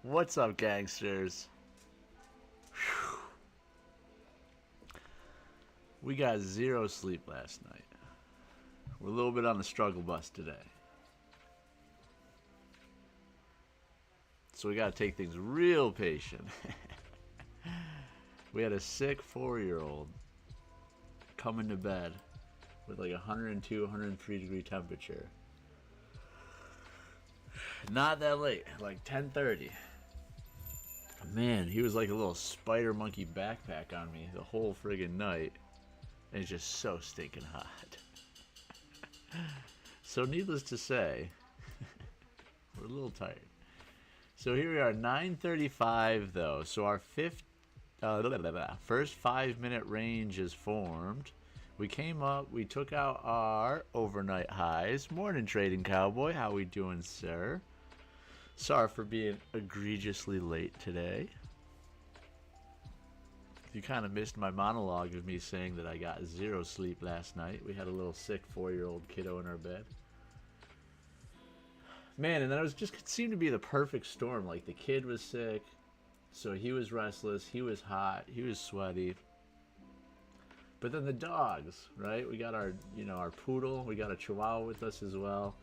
What's up, gangsters? Whew. We got zero sleep last night. We're a little bit on the struggle bus today. So we gotta take things real patient. We had a sick 4-year-old coming to bed with like 102, 103 degree temperature. Not that late, like 10:30. Man, he was like a little spider monkey backpack on me the whole friggin' night. And it's just so stinking hot. So needless to say, we're a little tired. So here we are, 9:35 though. So our first 5-minute range is formed. We came up, we took out our overnight highs. Morning, Trading Cowboy. How we doing, sir? Sorry for being egregiously late today. You kind of missed my monologue of me saying that I got zero sleep last night. We had a little sick 4-year-old kiddo in our bed. Man, and then it was just seemed to be the perfect storm. Like the kid was sick, so he was restless, he was hot, he was sweaty. But then the dogs, right? We got our, our poodle, we got a chihuahua with us as well.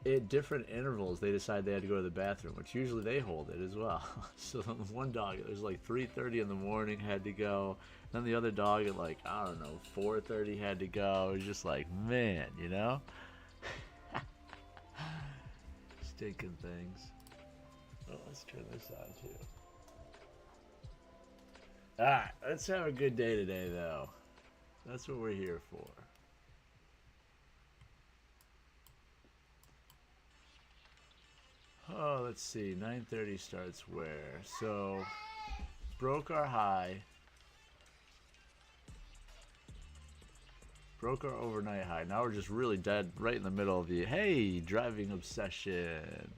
At different intervals, they decided they had to go to the bathroom, which usually they hold it as well. So one dog, it was like 3:30 in the morning, had to go. Then the other dog at like, I don't know, 4:30 had to go. It was just like, man, Stinking things. Oh, let's turn this on too. Alright, let's have a good day today, though. That's what we're here for. Oh, let's see. 9:30 starts where? So, broke our high. Broke our overnight high. Now we're just really dead right in the middle of the, hey, driving obsession.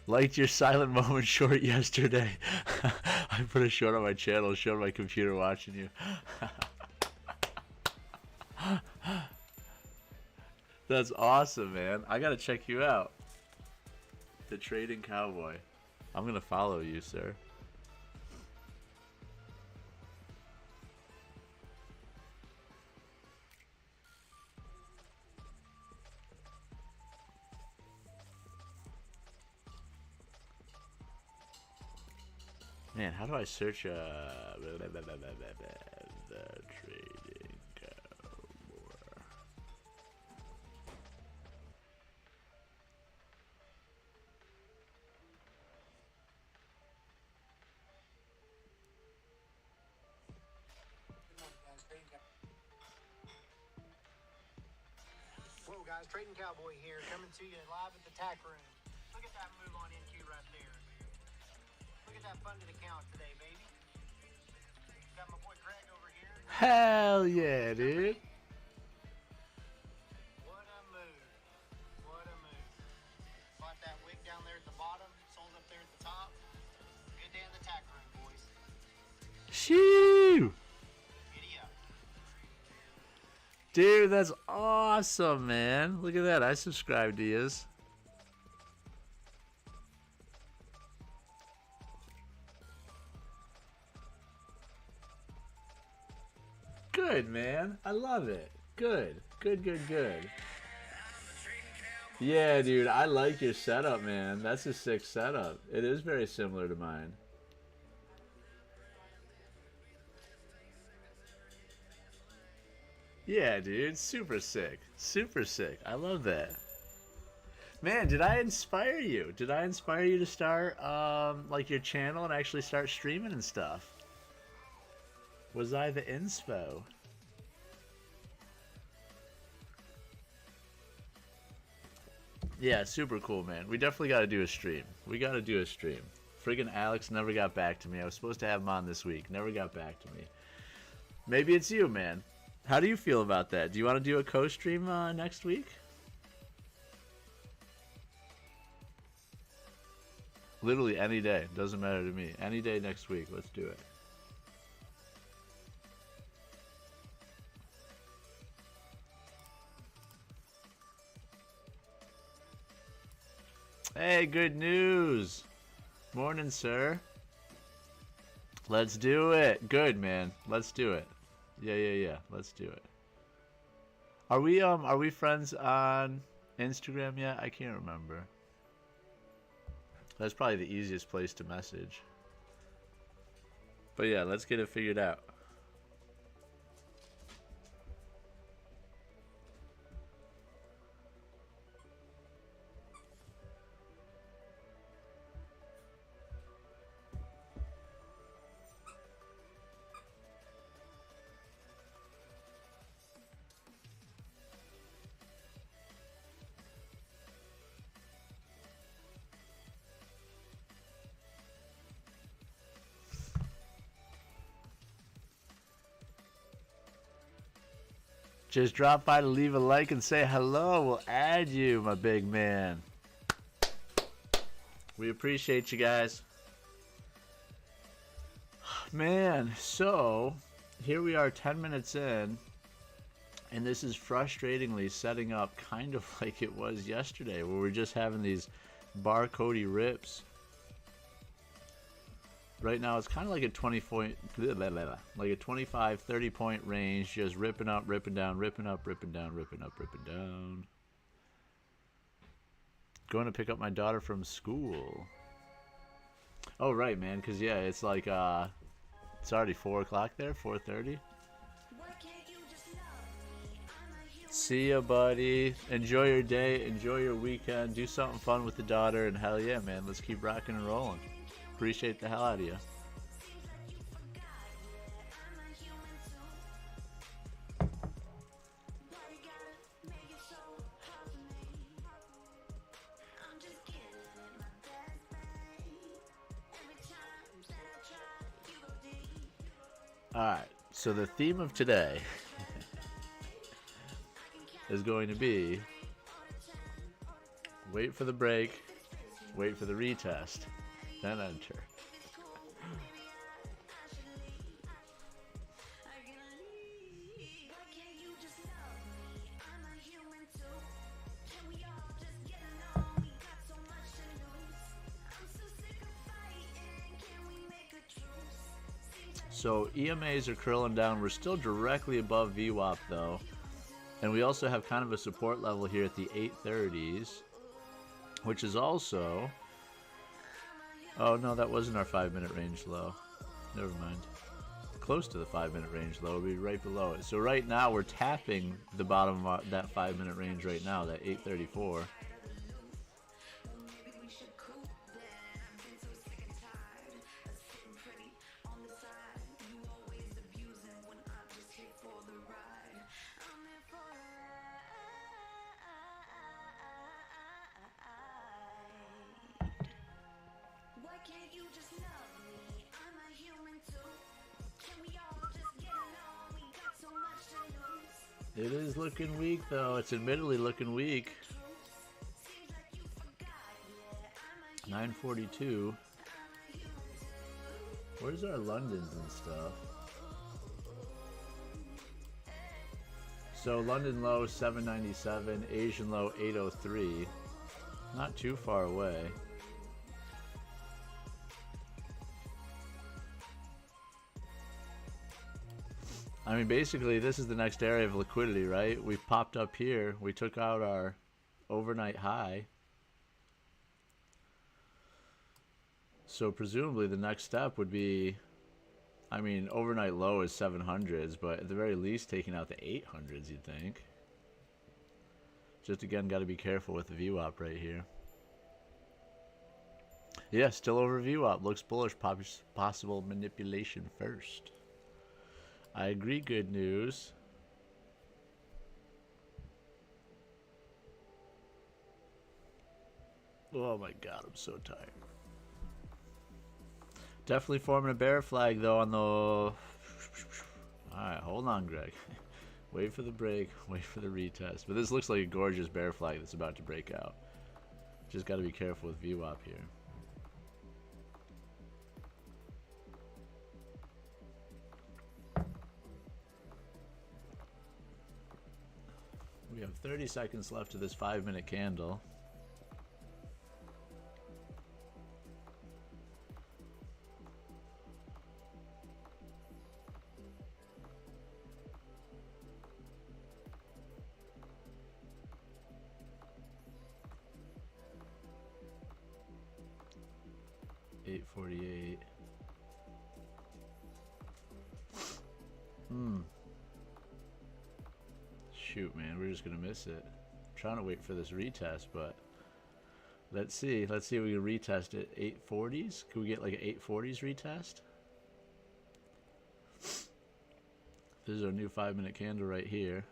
Liked your silent moment short yesterday. I put a short on my channel, showed my computer watching you. That's awesome, man. I gotta check you out. The Trading Cowboy. I'm gonna follow you, sir. Man, how do I search the Trading Cowboy? Whoa, guys, Trading Cowboy here, coming to you live at the tack room. Look at that move on NQ right there. Look at that funded account today, baby. Got my boy Greg over here. Hell yeah, dude. What a move. What a move. Bought that wig down there at the bottom, sold up there at the top. Good day in the tack room, boys. Shoo! Giddy up. Dude, that's awesome, man. Look at that. I subscribed to yous. Good, man. I love it. Good. Good, good, good. Yeah, dude. I like your setup, man. That's a sick setup. It is very similar to mine. Yeah, dude. Super sick. Super sick. I love that. Man, did I inspire you? Did I inspire you to start, like, your channel and actually start streaming and stuff? Was I the inspo? Yeah, super cool, man. We definitely got to do a stream. We got to do a stream. Friggin' Alex never got back to me. I was supposed to have him on this week. Never got back to me. Maybe it's you, man. How do you feel about that? Do you want to do a co-stream next week? Literally any day. Doesn't matter to me. Any day next week. Let's do it. Hey, good news. Morning, sir. Let's do it. Good, man. Let's do it. Yeah. Let's do it. Are we friends on Instagram yet? I can't remember. That's probably the easiest place to message. But yeah, let's get it figured out. Just drop by to leave a like and say hello. We'll add you, my big man. We appreciate you guys. Man, so here we are 10 minutes in, and this is frustratingly setting up kind of like it was yesterday, where we're just having these barcodey rips. Right now it's kind of like a 25-30 point range, just ripping up, ripping down, ripping up, ripping down, ripping up, ripping down. Going to pick up my daughter from school. Oh right, man, because yeah, it's like it's already 4 o'clock there, 4:30. See ya, buddy. Enjoy your day, enjoy your weekend, do something fun with the daughter, and hell yeah, man, let's keep rocking and rolling. Appreciate the hell out of you. Alright, so the theme of today is going to be wait for the break, wait for the retest, then enter. So EMAs are curling down. We're still directly above VWAP though. And we also have kind of a support level here at the 830s, which is also... Oh no, that wasn't our 5-minute range low. Never mind. Close to the 5-minute range low, we'll be right below it. So right now we're tapping the bottom of that 5-minute range right now, that 834. It is looking weak though, it's admittedly looking weak. 942. Where's our Londons and stuff? So London low 797, Asian low 803. Not too far away. I mean, basically, this is the next area of liquidity, right? We've popped up here. We took out our overnight high. So presumably the next step would be, I mean, overnight low is 700s, but at the very least taking out the 800s, you'd think. Just again, got to be careful with the VWAP right here. Yeah, still over VWAP. Looks bullish. Possible manipulation first. I agree, good news. Oh my god, I'm so tired. Definitely forming a bear flag though on the... Alright, hold on, Greg. Wait for the break, wait for the retest. But this looks like a gorgeous bear flag that's about to break out. Just got to be careful with VWAP here. We have 30 seconds left of this 5-minute candle. 848. Shoot, man, we're just gonna miss it. I'm trying to wait for this retest, but let's see. Let's see if we can retest it. 840s? Can we get like an 840s retest? This is our new 5-minute candle right here.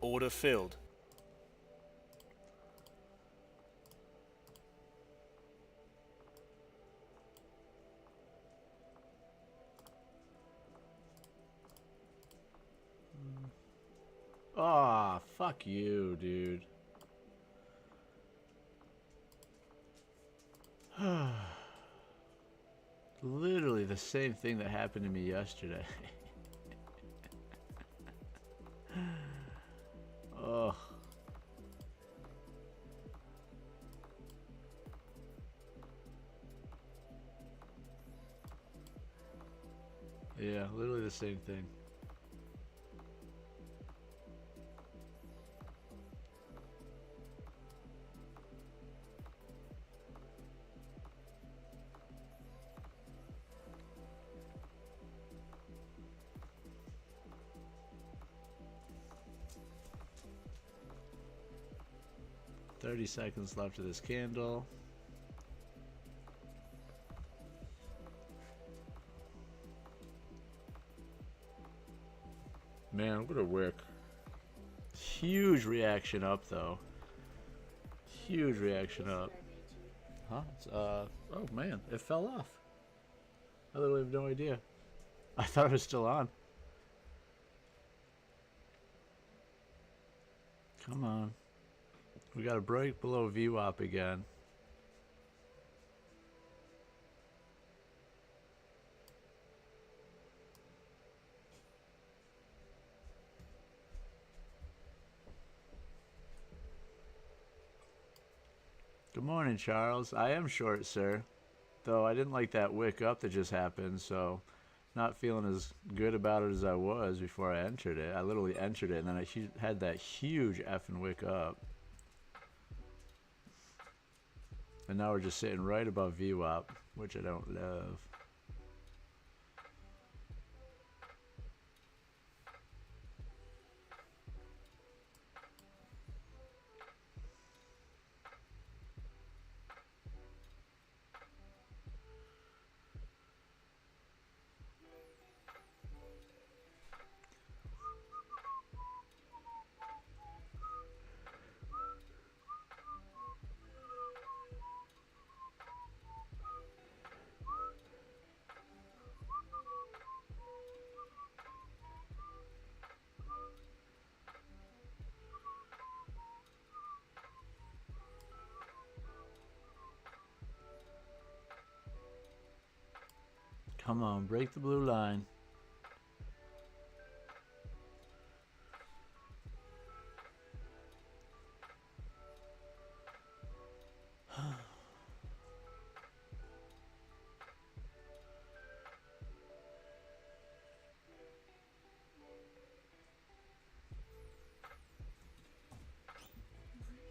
Order filled. Ah, fuck you, dude. Literally the same thing that happened to me yesterday. Oh. Yeah, literally the same thing. $30 seconds left of this candle. Man, I'm gonna wick. Huge reaction up though. Huge reaction up. Huh? It's, oh man, it fell off. I literally have no idea. I thought it was still on. Come on. We got to break below VWAP again. Good morning, Charles. I am short, sir. Though I didn't like that wick up that just happened, so not feeling as good about it as I was before I entered it. I literally entered it, and then I had that huge effing wick up. And now we're just sitting right above VWAP, which I don't love. Come on, break the blue line.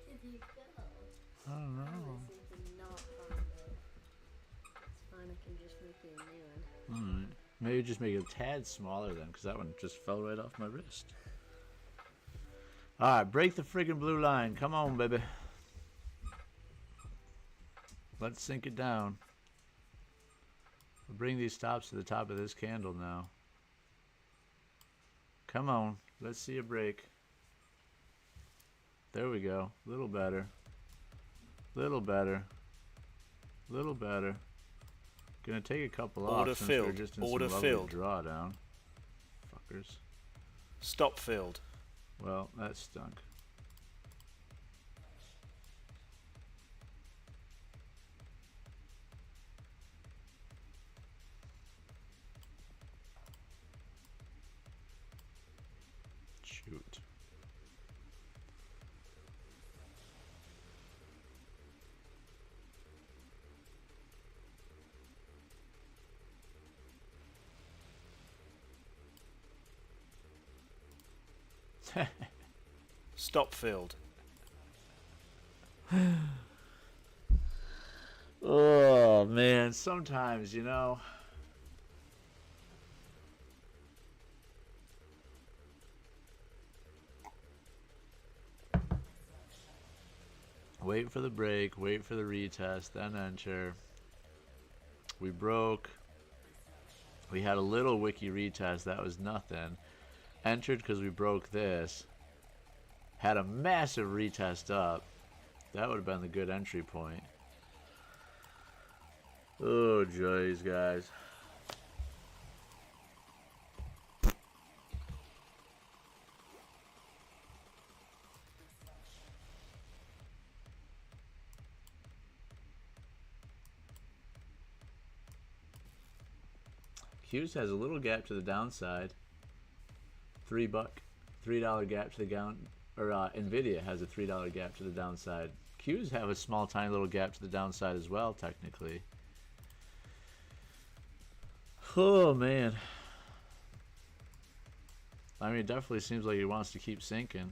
Did you go? I don't know. Honestly, did not find it. It's fine, I can just make you a new one. Alright. Maybe just make it a tad smaller then, because that one just fell right off my wrist. Alright, break the friggin' blue line. Come on, baby. Let's sink it down. We'll bring these stops to the top of this candle now. Come on. Let's see a break. There we go. Little better. Little better. Little better. Gonna take a couple off Order since we're filled. just in Order some lovely filled. drawdown. Fuckers. Stop filled. Well, that stunk. Shoot. Stop filled. Oh man, sometimes, you know. Wait for the break, wait for the retest, then enter. We broke. We had a little wiki retest, that was nothing. Entered because we broke this. Had a massive retest up. That would have been the good entry point. Oh, joys, guys. Hughes has a little gap to the downside. $3 gap to the down, or Nvidia has a $3 gap to the downside. Qs have a small, tiny little gap to the downside as well, technically. Oh man. I mean, it definitely seems like he wants to keep sinking.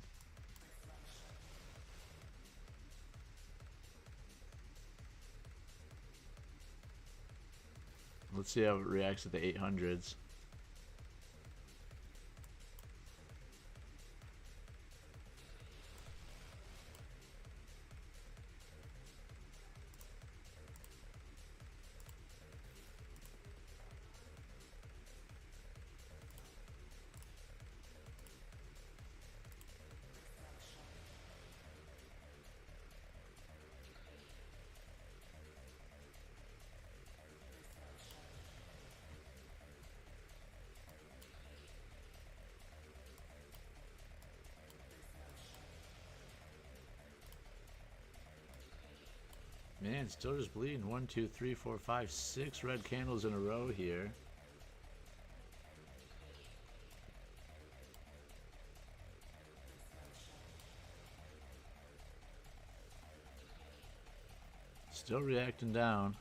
Let's see how it reacts at the 800s. Man, still just bleeding. 1, 2, 3, 4, 5, 6 red candles in a row here. Still reacting down.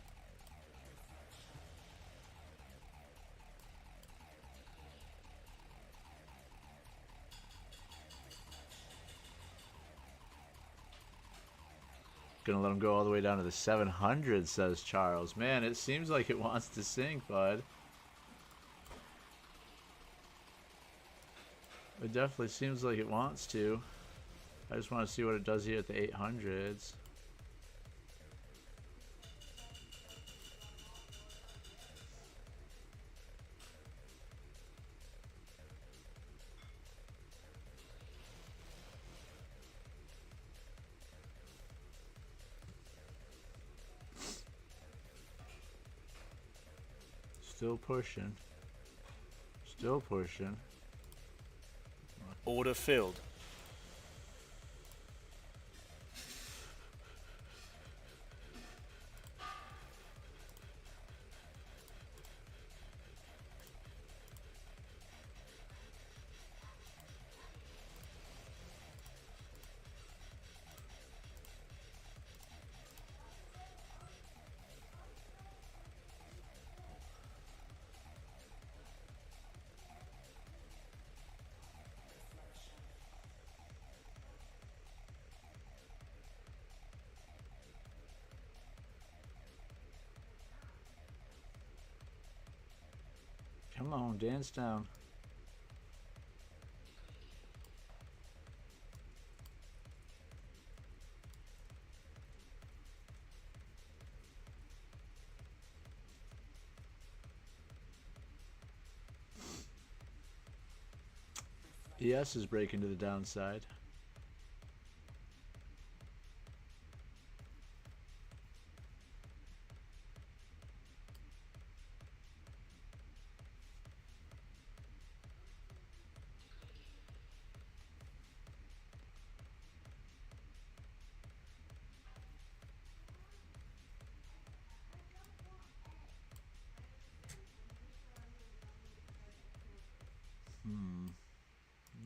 Gonna let him go all the way down to the 700, says Charles. Man, it seems like it wants to sink, bud. It definitely seems like it wants to. I just want to see what it does here at the 800s. Still pushing. Still pushing. Order filled. Come on, dance down. ES is breaking to the downside.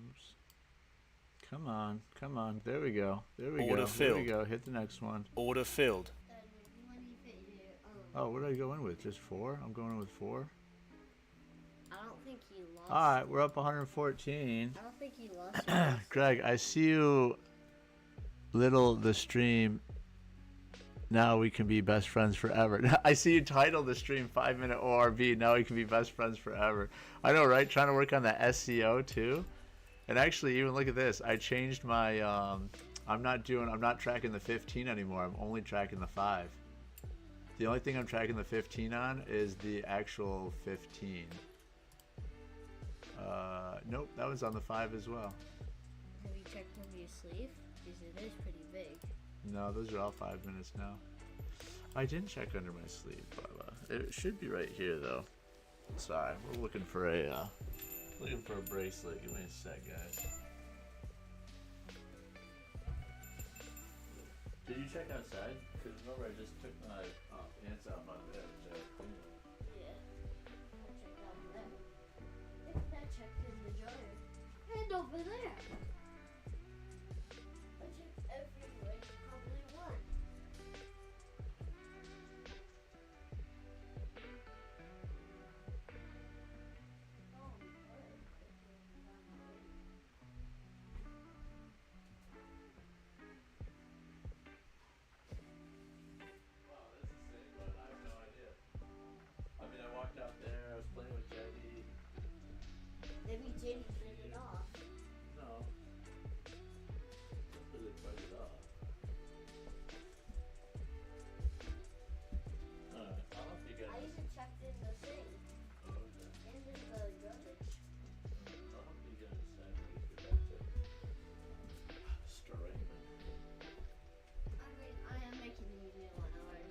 Oops. Come on, come on. There we go. There we Order go. filled. There we go. Hit the next one. Order filled. Oh, what did I go in with? Just 4? I'm going in with 4. I don't think he lost. All right, we're up 114. I don't think he lost. Greg, I see you. Little the stream. Now we can be best friends forever. I see you title the stream 5-minute ORB. Now we can be best friends forever. I know, right? Trying to work on that SEO too. And actually, even look at this. I changed my. I'm not tracking the 15 anymore. I'm only tracking the 5. The only thing I'm tracking the 15 on is the actual 15. Nope, that was on the 5 as well. Have you checked under your sleeve? Because it is pretty big. No, those are all 5 minutes now. I didn't check under my sleeve, but it should be right here though. Sorry, we're looking for a bracelet. Give me a sec, guys. Did you check outside? Because remember, I just took my pants out my bed. Yeah. I'll check out there. If that checked in the dryer. And over there. I checked everywhere. You probably won. Maybe JD turned it off. No. Because it turned it off. Alright, I'll help you I guys. even checked in the thing. Oh, okay. And in the garbage. I'll help you guys a sec. Let's get back to Strayman. I mean, I am making a new one already.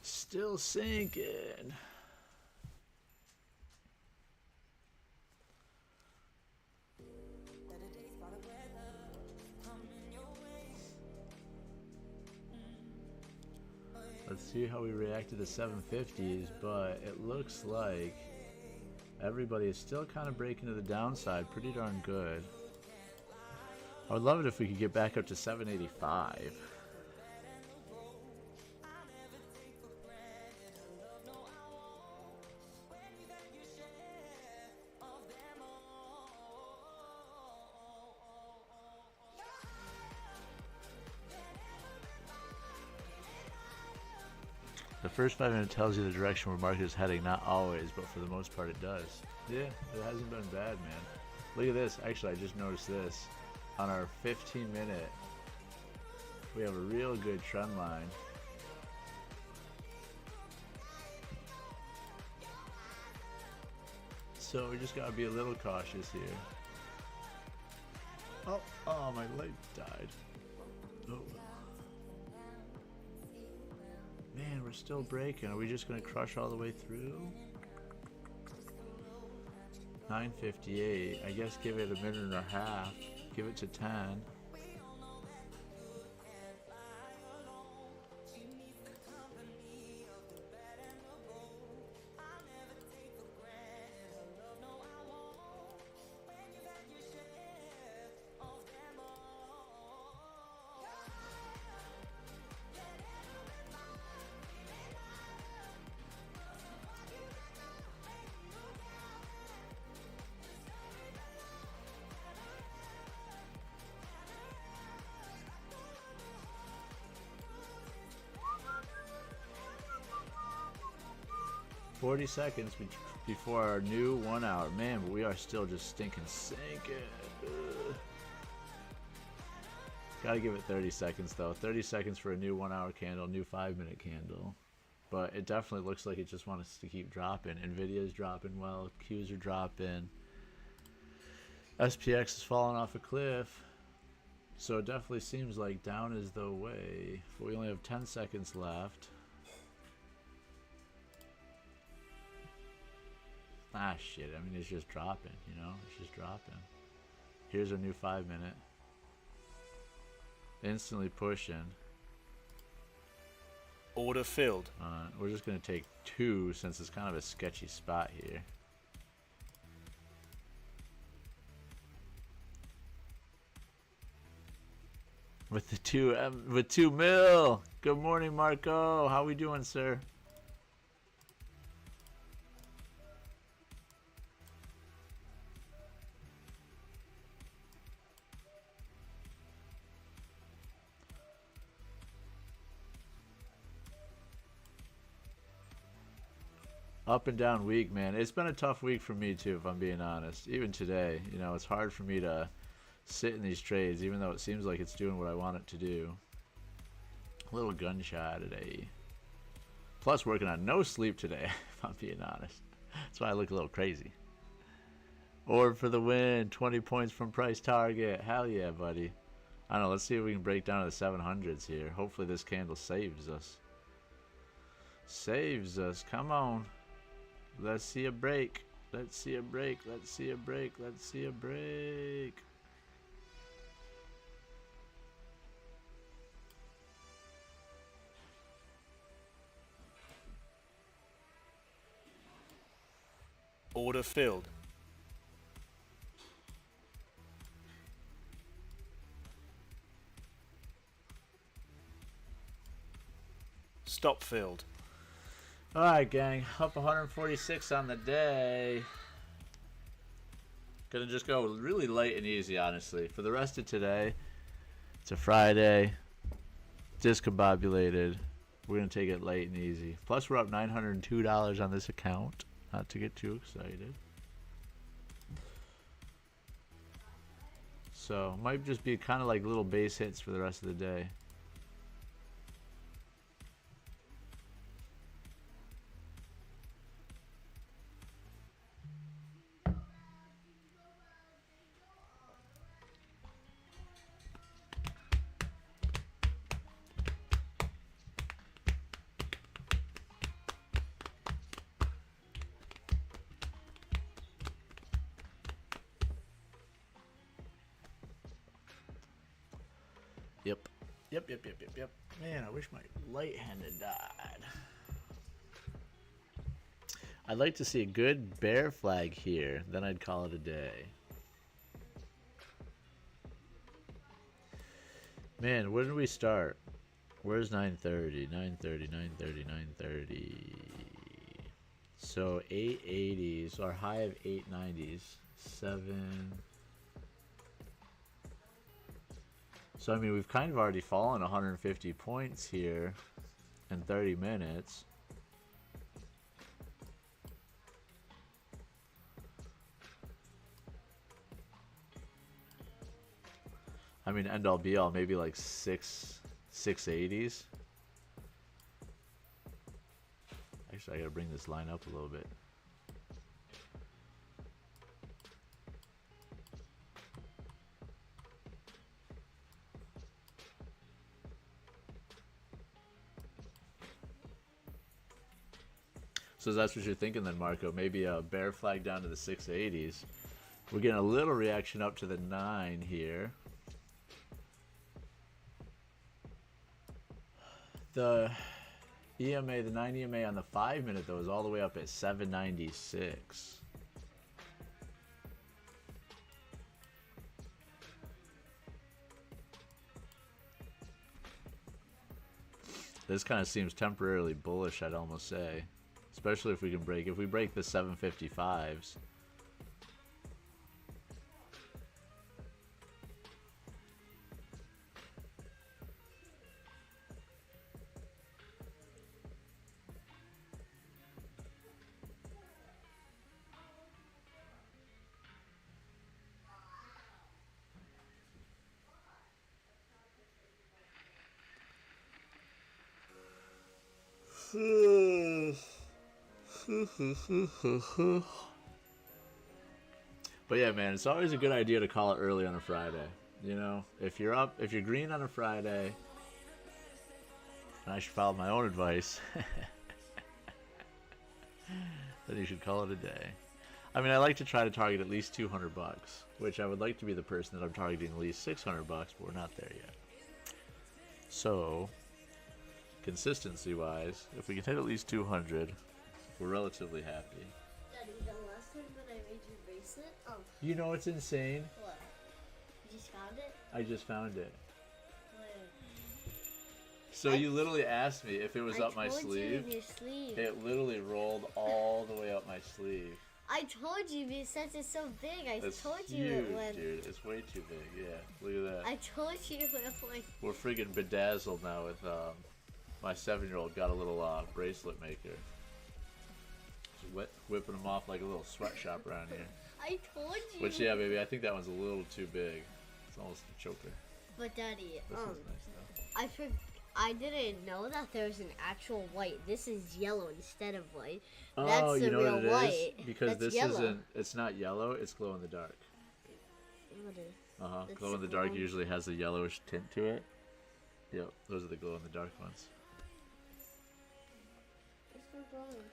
Still sinking. Let's see how we react to the 750s, but it looks like everybody is still kind of breaking to the downside pretty darn good. I would love it if we could get back up to 785. The first 5 minutes tells you the direction where market is heading, not always, but for the most part it does. Yeah, it hasn't been bad, man. Look at this. Actually, I just noticed this. On our 15-minute, we have a real good trend line. So we just gotta be a little cautious here. Oh, my leg died. Oh. Man, we're still breaking. Are we just gonna crush all the way through? 9:58. I guess give it a minute and a half. Give it to 10. $40 seconds before our new 1 hour. Man, but we are still just stinking sinking. Ugh. Gotta give it 30 seconds though. 30 seconds for a new 1 hour candle, new 5-minute candle. But it definitely looks like it just wants us to keep dropping. Nvidia's dropping well, Qs are dropping. SPX is falling off a cliff. So it definitely seems like down is the way. But we only have 10 seconds left. Ah, shit. I mean, it's just dropping, you know? It's just dropping. Here's our new 5-minute. Instantly pushing. Order filled. We're just going to take 2 since it's kind of a sketchy spot here. With the 2 mil. Good morning, Marco. How we doing, sir? Up and down week, man. It's been a tough week for me too, if I'm being honest. Even today, you know, it's hard for me to sit in these trades, even though it seems like it's doing what I want it to do. A little gunshot today. Plus working on no sleep today, if I'm being honest. That's why I look a little crazy. Orb for the win. 20 points from price target. Hell yeah, buddy. I don't know. Let's see if we can break down to the 700s here. Hopefully this candle saves us. Saves us. Come on. Let's see a break. Let's see a break. Let's see a break. Let's see a break. Order filled. Stop filled. Alright, gang. Up 146 on the day. Gonna just go really light and easy, honestly. For the rest of today, it's a Friday. Discombobulated. We're gonna take it light and easy. Plus, we're up $902 on this account. Not to get too excited. So, might just be kind of like little base hits for the rest of the day. Yep. Man, I wish my light hand had died. I'd like to see a good bear flag here. Then I'd call it a day. Man, when did we start? Where's 9:30? 9:30, 9:30, 9:30. So 880s, our high of 890s. 7. So, I mean, we've kind of already fallen 150 points here in 30 minutes. I mean, end all be all, maybe like 680s. Actually, I gotta bring this line up a little bit. So that's what you're thinking then, Marco. Maybe a bear flag down to the 680s. We're getting a little reaction up to the 9 here. The EMA, the 9 EMA on the 5-minute, though, is all the way up at 796. This kind of seems temporarily bullish, I'd almost say. Especially if we can break, if we break the 755s. But yeah, man, it's always a good idea to call it early on a Friday. You know, if you're up, if you're green on a Friday, and I should follow my own advice, then you should call it a day. I mean, I like to try to target at least 200 bucks, which I would like to be the person that I'm targeting at least 600 bucks, but we're not there yet. So, consistency-wise, if we can hit at least 200, we're relatively happy. Daddy, the last time when I made your bracelet, You know what's insane? what? You just found it? I just found it. Where? So you literally asked me if it was up my I told you sleeve. in your sleeve. It literally rolled all the way up my sleeve. I told you because it's so big. I It's told huge, you it went. dude. It's way too big. Yeah, look at that. I told you it went. We're friggin' bedazzled now with my 7-year-old got a little bracelet maker. Just whipping them off like a little sweatshop around here. I told you. Which, yeah, baby, I think that one's a little too big. It's almost a choker. But Daddy, This is nice though. I didn't know that there was an actual white. This is yellow instead of white. Oh, That's you the know real what it white. is? Because That's this yellow. isn't. It's not yellow. It's glow in the dark. What is? That's Glow in the dark glow- usually has a yellowish tint to it. Yep, those are the glow in the dark ones. It's not glowing.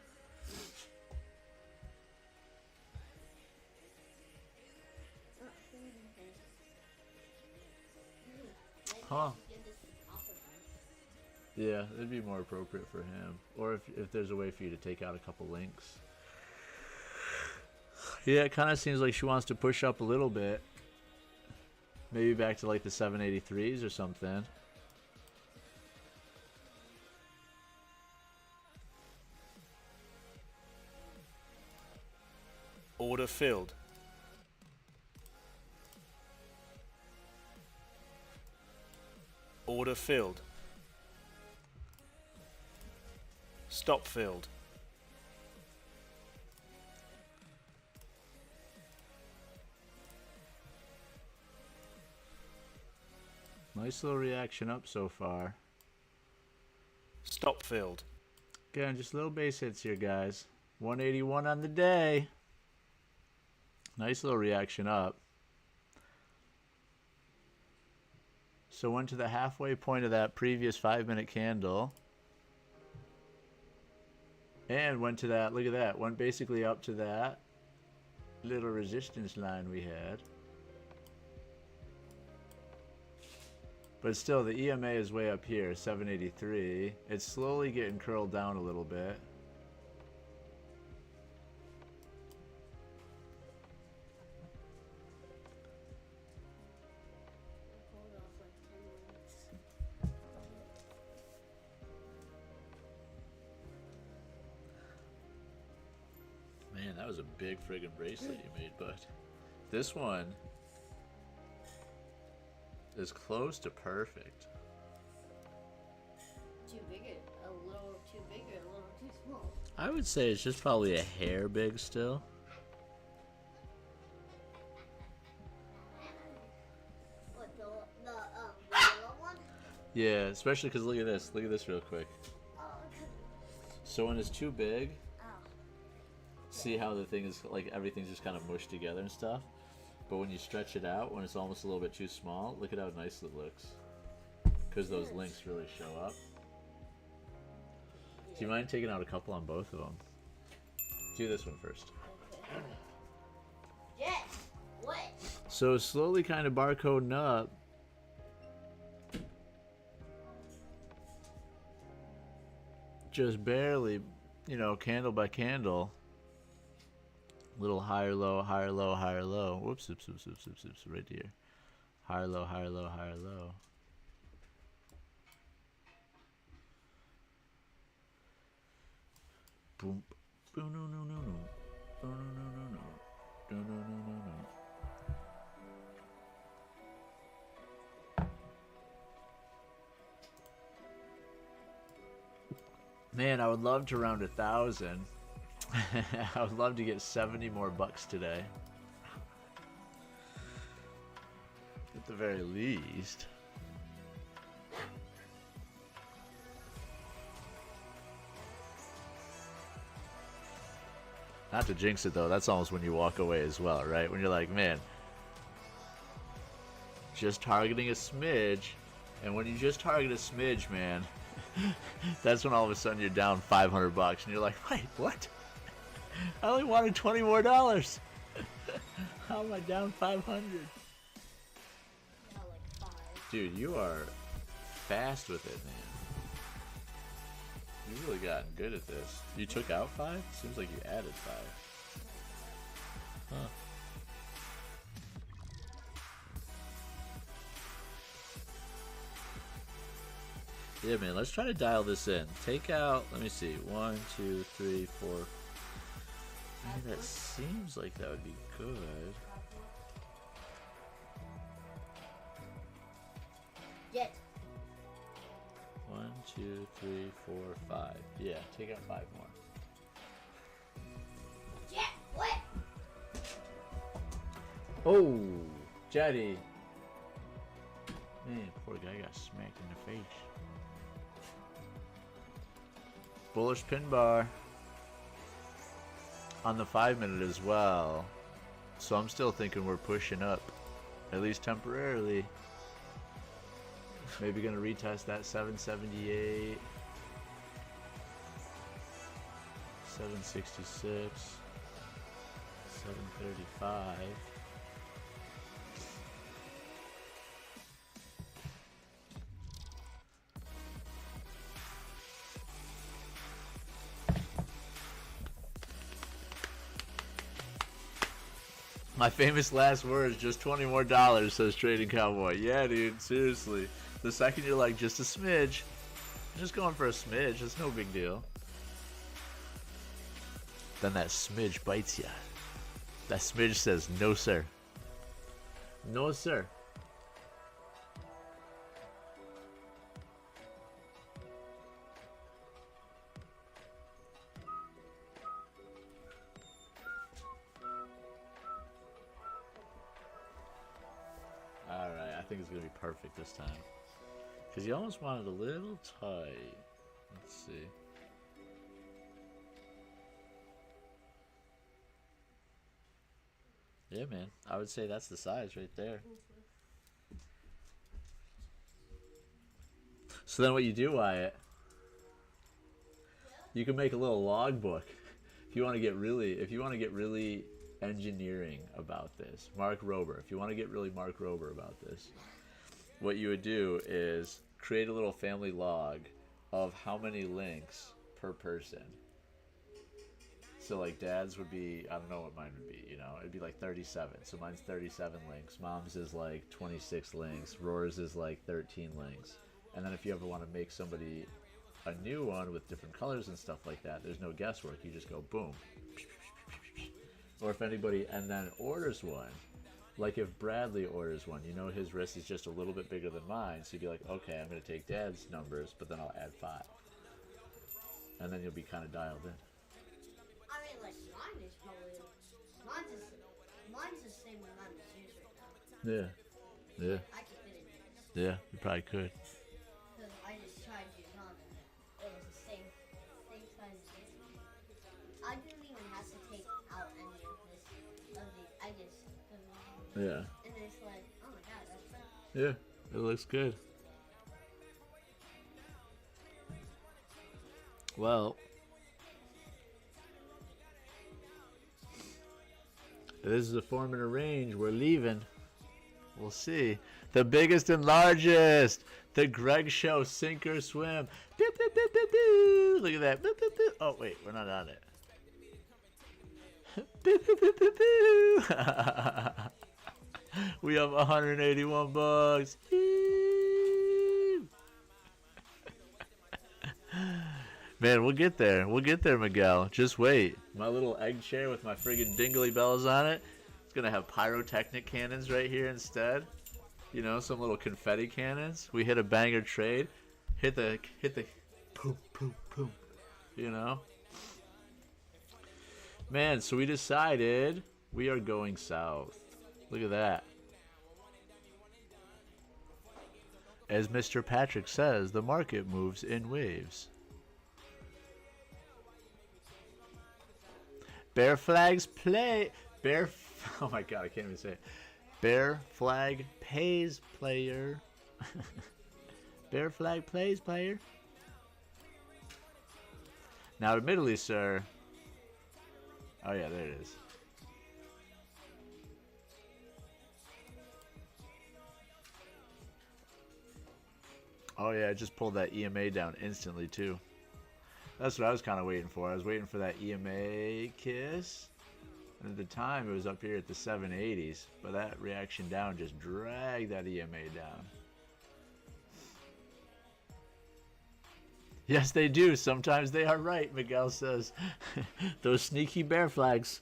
Huh? Give this to Papa then. Yeah, it'd be more appropriate for him. Or if there's a way for you to take out a couple links. Yeah, it kind of seems like she wants to push up a little bit. Maybe back to like the 783s or something. Order filled. Order filled. Stop filled. Nice little reaction up so far. Stop filled. Again, just little base hits here, guys. 181 on the day. Nice little reaction up. So went to the halfway point of that previous 5-minute candle. And went to that, look at that, went basically up to that little resistance line we had. But still, the EMA is way up here, 783. It's slowly getting curled down a little bit. Hold off like 10 minutes. Man, that was a big friggin' bracelet you made, bud. This one is close to perfect. Too big, a little too big, or a little too small. I would say it's just probably a hair big still. What, the yellow one? Yeah, especially because look at this. Look at this real quick. Oh, So when it's too big, oh. see how the thing is like everything's just kind of mushed together and stuff. But when you stretch it out, when it's almost a little bit too small, look at how nice it looks. Because those links really show up. Do you mind taking out a couple on both of them? Do this one first. Yes! What? So slowly kind of barcoding up. Just barely, you know, candle by candle. Little higher low, higher low, higher low. Whoops, whoops, whoops, whoops, whoops, whoops, right here. Higher low, higher low, higher low. Boom. Boom, no, no, no, no. No, no, no, no, no. No, no, no, no, no. Man, I would love to round 1,000. I would love to get 70 more bucks today. At the very least. Not to jinx it though, that's almost when you walk away as well, right? When you're like, man, just targeting a smidge. And when you just target a smidge, man, that's when all of a sudden you're down 500 bucks and you're like, wait, what? I only wanted $20 more. How am I down 500? Now like 5. Dude, you are fast with it, man. You've really gotten good at this. You took out 5? Seems like you added 5. Huh. Yeah, man, let's try to dial this in. Take out, let me see, 1, 2, 3, 4. That seems like that would be good. Get. 1, 2, 3, 4, 5. Yeah, take out 5 more. Jet. What? Oh, Jetty. Man, poor guy got smacked in the face. Bullish pin bar on the 5-minute as well. So I'm still thinking we're pushing up, at least temporarily. Maybe gonna retest that 778, 766, 735. My famous last words, just $20 more, says Trading Cowboy. Yeah, dude, seriously. The second you're like, just a smidge, I'm just going for a smidge, it's no big deal. Then that smidge bites ya. That smidge says, no sir. No sir. Alright, I think it's going to be perfect this time. Because you almost want it a little tight. Let's see. Yeah, man. I would say that's the size right there. So then what you do, Wyatt, you can make a little logbook. If you want to get really engineering about this. Mark Rober. If you want to get really Mark Rober about this, what you would do is create a little family log of how many links per person. So like dad's would be, I don't know what mine would be, you know, it'd be like 37. So mine's 37 links. Mom's is like 26 links. Roar's is like 13 links. And then if you ever want to make somebody a new one with different colors and stuff like that, there's no guesswork. You just go boom. Or if anybody and then orders one, like if Bradley orders one, you know his wrist is just a little bit bigger than mine, so you'd be like, okay, I'm going to take Dad's numbers, but then I'll add 5. And then you'll be kind of dialed in. I mean, like, mine is probably... Mine's the same one I'm using right now. Yeah. Yeah. I could fit it in. Yeah, you probably could. Because I just tried to use on and it was the same size as this. I didn't even have to take out any of this, of these. I just... Yeah. And it's like, oh my god, that's perfect. Yeah, it looks good. Well, this is a 4-minute range. We're leaving. We'll see. The biggest and largest. The Greg Show sink or swim. Pew, pew, pew, pew, pew. Look at that. Pew, pew, pew. Oh, wait. We're not on it. Pew, pew, pew, pew, pew. We have 181 bucks. Man, we'll get there. We'll get there, Miguel. Just wait. My little egg chair with my friggin' dingly bells on it. It's gonna have pyrotechnic cannons right here instead. You know, some little confetti cannons. We hit a banger trade. Hit the boom, boom, boom. You know? Man, so we decided we are going south. Look at that. As Mr. Patrick says, the market moves in waves. Bear flags play. Oh my god, I can't even say it. Bear flag pays player. Bear flag plays player. Now, admittedly, sir, Oh yeah, there it is. Oh yeah, I just pulled that EMA down instantly too. That's what I was kind of waiting for. I was waiting for that EMA kiss. And at the time, it was up here at the 780s. But that reaction down just dragged that EMA down. Yes, they do. Sometimes they are right, Miguel says. Those sneaky bear flags.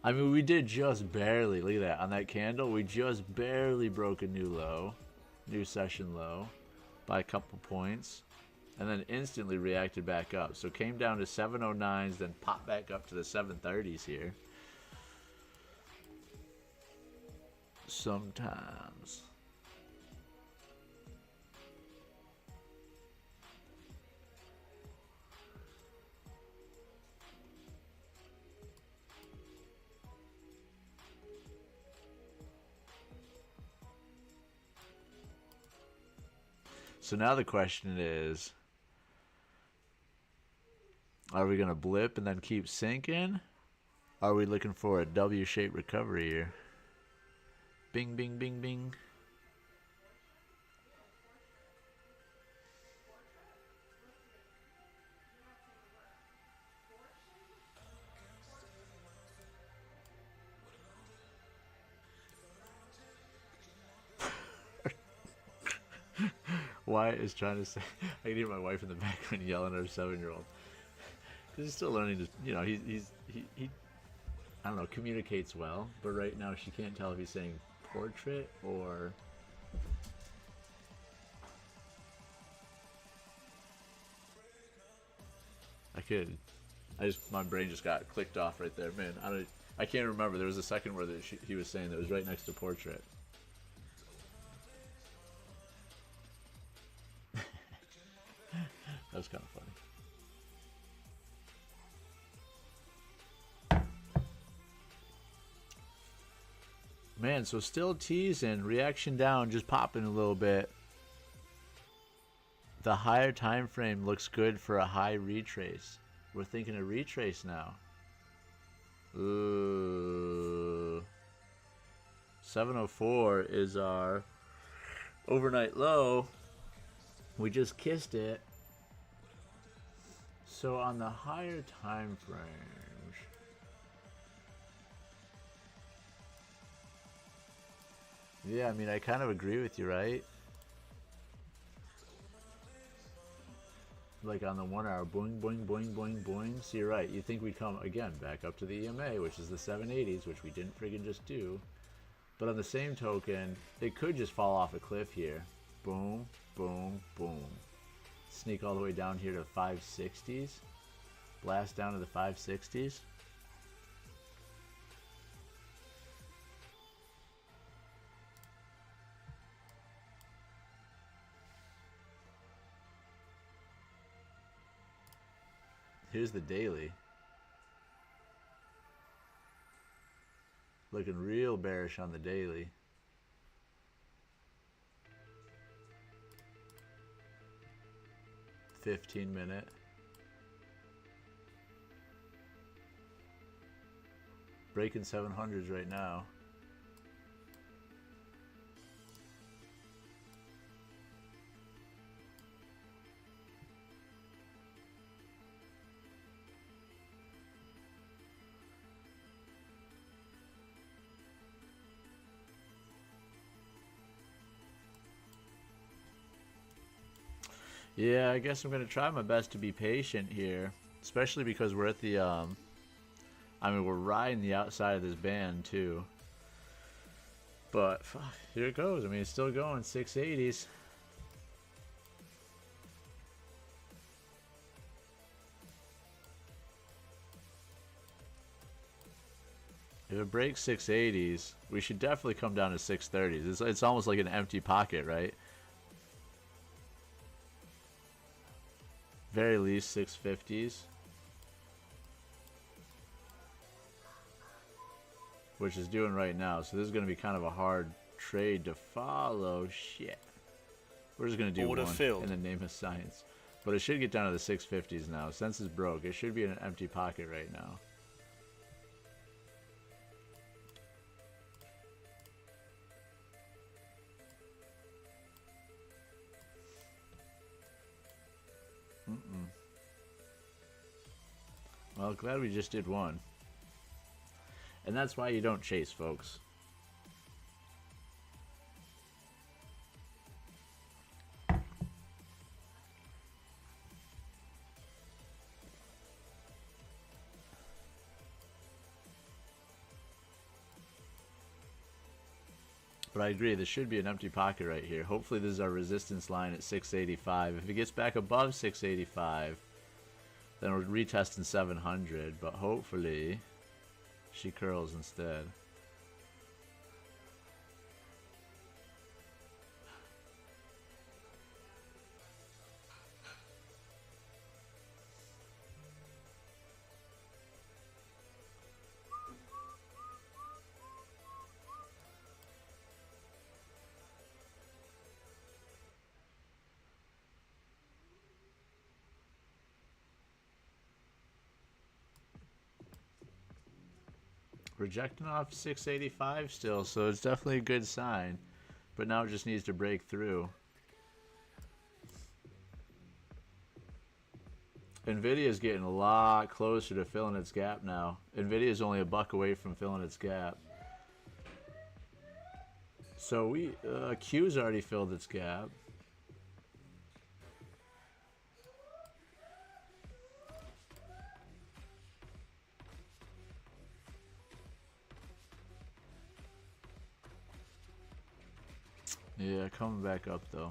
I mean, we did just barely. Look at that. On that candle, we just barely broke a new low. New session low. By a couple points. And then instantly reacted back up. So came down to 709s, then popped back up to the 730s here. Sometimes. So now the question is, are we going to blip and then keep sinking? Are we looking for a W-shaped recovery here? Bing, bing, bing, bing. Wyatt is trying to say, I can hear my wife in the background yelling at her 7-year-old. Because he's still learning to, you know, he I don't know, communicates well, but right now she can't tell if he's saying portrait or my brain just got clicked off right there, man. I can't remember. There was a second word that he was saying that was right next to portrait. That was kind of funny. Man, so still teasing, reaction down, just popping a little bit. The higher time frame looks good for a high retrace. We're thinking a retrace now. Ooh. 704 is our overnight low. We just kissed it. So on the higher time frames, yeah, I mean, I kind of agree with you, right? Like on the 1 hour, boing, boing, boing, boing, boing. So you're right. You think we'd come, again, back up to the EMA, which is the 780s, which we didn't friggin' just do. But on the same token, it could just fall off a cliff here. Boom, boom, boom. Sneak all the way down here to 560s. Blast down to the 560s. Here's the daily. Looking real bearish on the daily. $15-minute. Breaking 700s right now. Yeah, I guess I'm going to try my best to be patient here, especially because we're at the, I mean, we're riding the outside of this band too. But here it goes. I mean, it's still going 680s. If it breaks 680s, we should definitely come down to 630s. It's almost like an empty pocket, right? Very least 650s. Which is doing right now. So this is going to be kind of a hard trade to follow. Shit. We're just going to do Order one filled. in the name of science. But it should get down to the 650s now. Since it's broke, it should be in an empty pocket right now. Well, glad we just did one. And that's why you don't chase, folks. But I agree, this should be an empty pocket right here. Hopefully this is our resistance line at 685. If it gets back above 685, then we're retesting 700. But hopefully she curls instead. Rejecting off 685 still, so it's definitely a good sign. But now it just needs to break through. Nvidia's getting a lot closer to filling its gap now. Nvidia's only $1 away from filling its gap. So Q's already filled its gap. Yeah, coming back up though.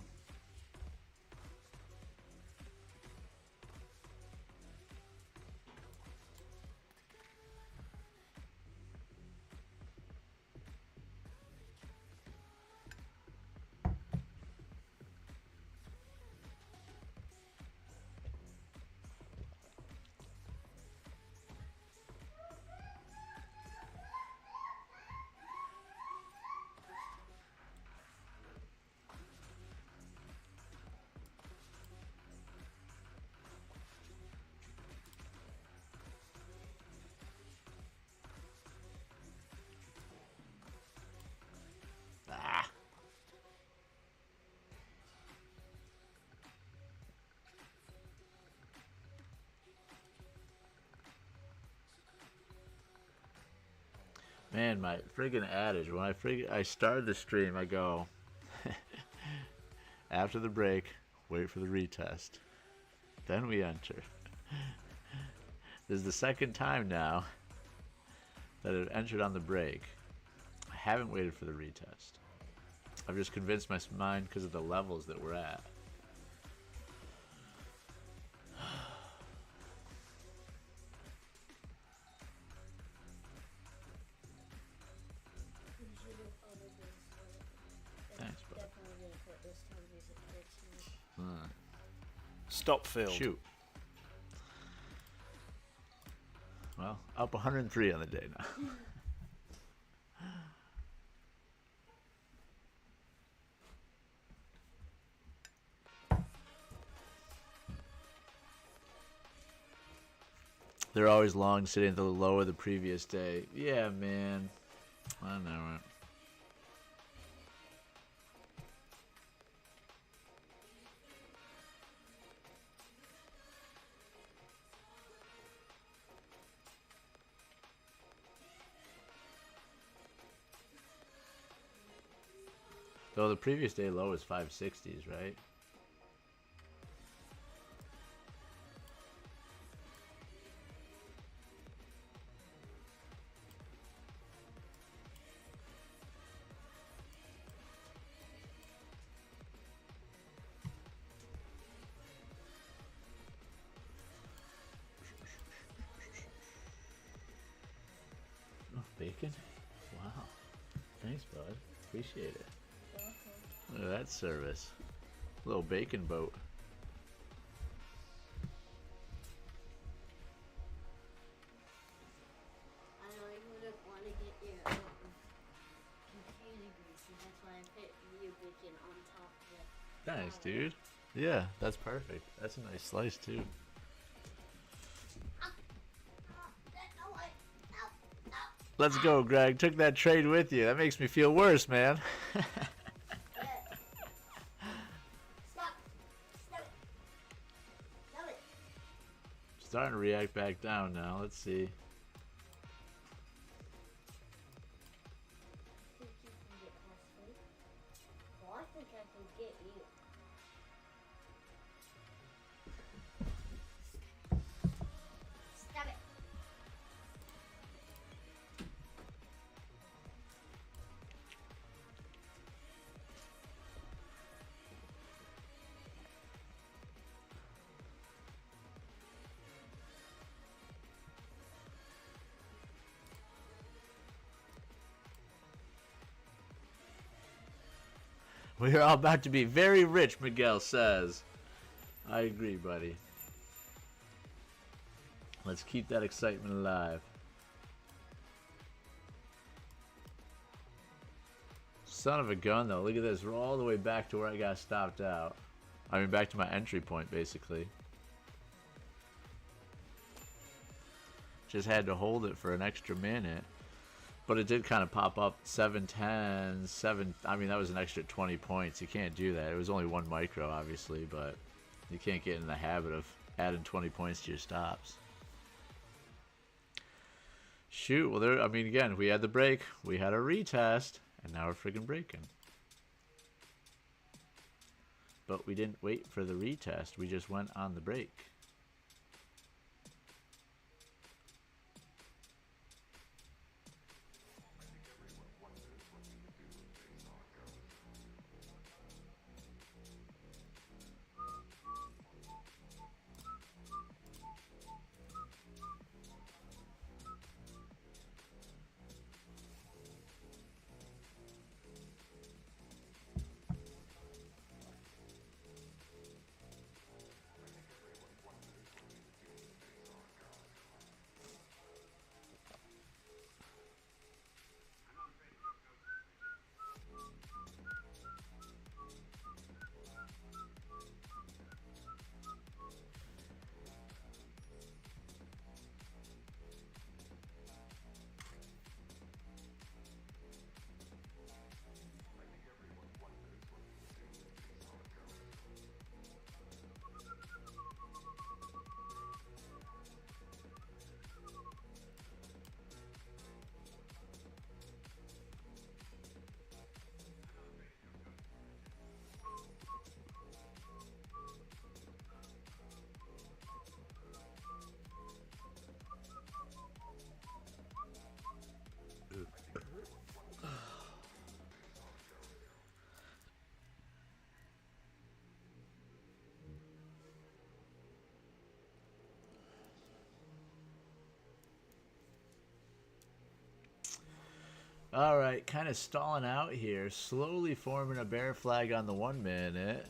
Man, my friggin' adage, when I start the stream, I go, after the break, wait for the retest. Then we enter. This is the second time now that I've entered on the break. I haven't waited for the retest. I've just convinced my mind because of the levels that we're at. Thanks, bud. Stop filled. Shoot. Well, up 103 on the day now. They're always long sitting at the low of the previous day. Yeah, man. I know it. Though the previous day low is 560s, right? Oh, bacon? Wow. Thanks, bud. Appreciate it. Look at that service. Little bacon boat. I know you wouldn't want to get your container greasy. That's why I put your bacon on top of it. Nice, dude. Yeah, that's perfect. That's a nice slice, too. Let's go, Greg. Took that trade with you. That makes me feel worse, man. Starting to react back down now. Let's see. Think you can get past me? Well, I think I can get you. Stop it. We are all about to be very rich, Miguel says. I agree, buddy. Let's keep that excitement alive. Son of a gun, though. Look at this. We're all the way back to where I got stopped out. I mean, back to my entry point, basically. Just had to hold it for an extra minute. But it did kind of pop up 710, 7. I mean, that was an extra 20 points. You can't do that. It was only 1 micro, obviously, but you can't get in the habit of adding 20 points to your stops. Shoot, well, there. I mean, again, we had the break, we had a retest, and now we're freaking breaking. But we didn't wait for the retest. We just went on the break. Alright, kind of stalling out here. Slowly forming a bear flag on the 1 minute.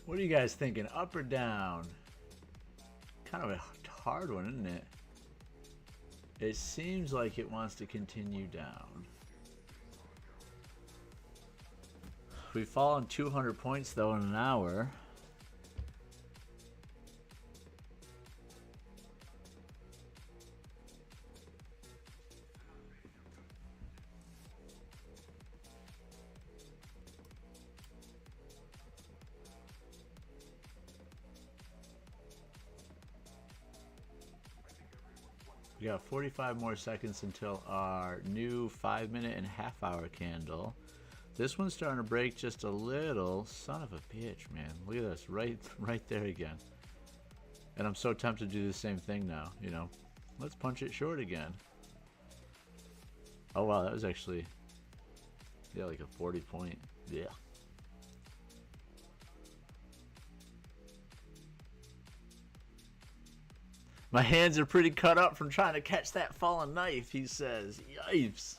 What are you guys thinking? Up or down? Kind of a hard one, isn't it? It seems like it wants to continue down. We've fallen 200 points though in an hour. We got 45 more seconds until our new 5-minute and half-hour candle. This one's starting to break just a little. Son of a bitch, man. Look at this. Right there again. And I'm so tempted to do the same thing now, you know. Let's punch it short again. Oh, wow. That was actually, yeah, like a 40 point. Yeah. My hands are pretty cut up from trying to catch that fallen knife, he says. Yipes.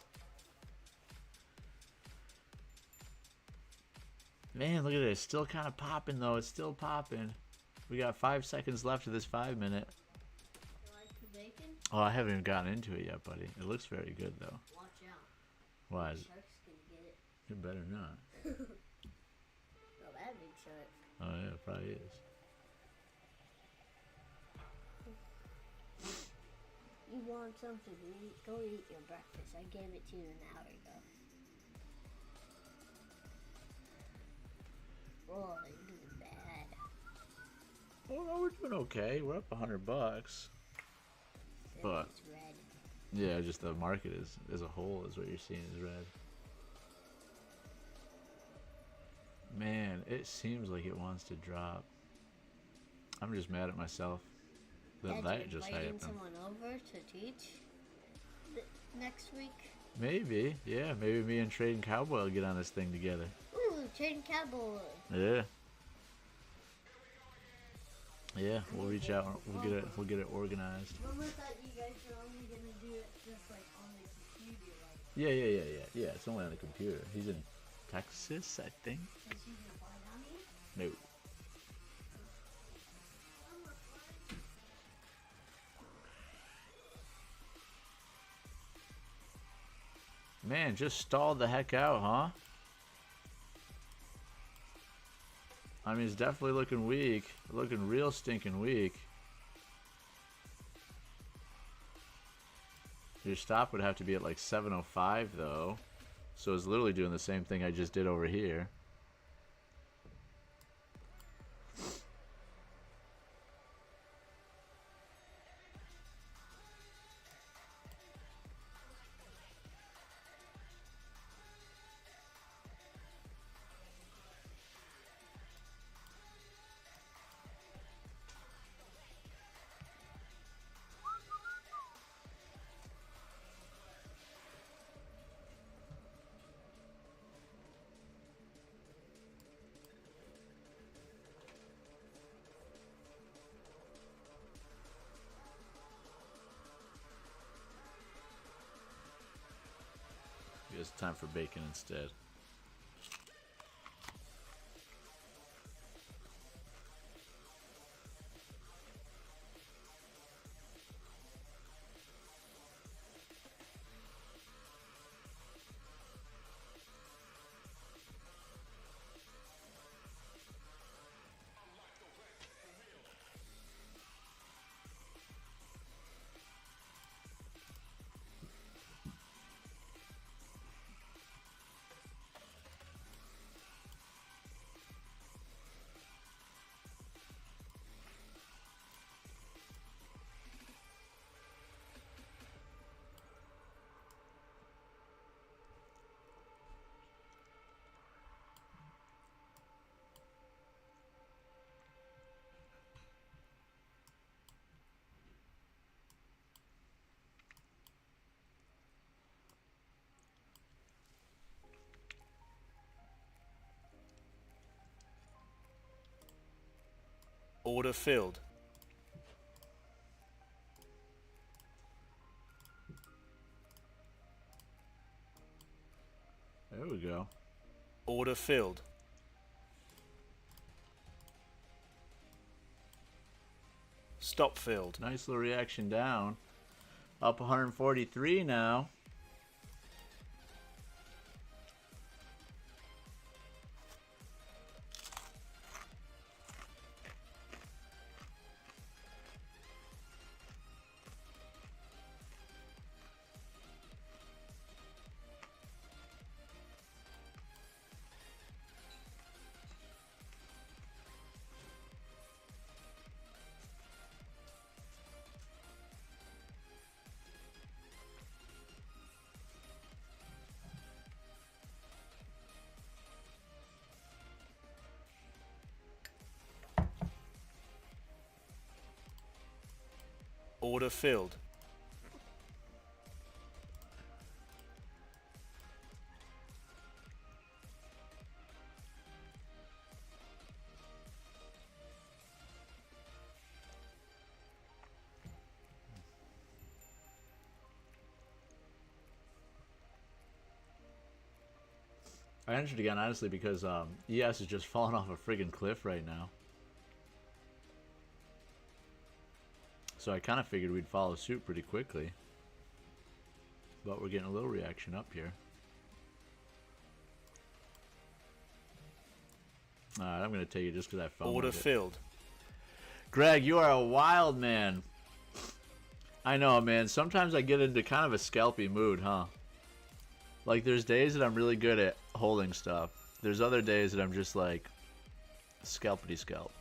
Man, look at this. Still kind of popping, though. It's still popping. We got 5 seconds left of this 5-minute. You like the bacon? Oh, I haven't even gotten into it yet, buddy. It looks very good, though. Watch out. Why? Is it? Sharks can get it. It better not. Oh, that big shot. Oh yeah, it probably is. You want something to eat? Go eat your breakfast. I gave it to you an hour ago. Oh, you're doing bad. Oh, no, we're doing okay. We're up $100. But It's red. yeah, just the market is as a whole is what you're seeing is red. Man, it seems like it wants to drop. I'm just mad at myself that that just inviting happened. someone over to teach next week. Maybe, yeah, maybe me and Trading Cowboy will get on this thing together. Ooh, Trading Cowboy. Yeah. Yeah, we'll reach out. We'll get it organized. Mama thought you guys were only gonna do it just like on the computer, like. Yeah. It's only on the computer. He's in Texas, I think. Is she gonna fly down here? No. Man, just stalled the heck out, huh? I mean, it's definitely looking weak. Looking real stinking weak. Your stop would have to be at like 705 though. So it's literally doing the same thing I just did over here. It's time for bacon instead. Order filled. There we go. Order filled. Stop filled. Nice little reaction down. Up 143 now. Order filled. I entered again, honestly, because ES is just falling off a friggin' cliff right now. So I kind of figured we'd follow suit pretty quickly. But we're getting a little reaction up here. All right, I'm gonna take it just because I found Order it. filled. Greg, you are a wild man. I know, man. Sometimes I get into kind of a scalpy mood, huh? Like, there's days that I'm really good at holding stuff. There's other days that I'm just like, scalpity scalp.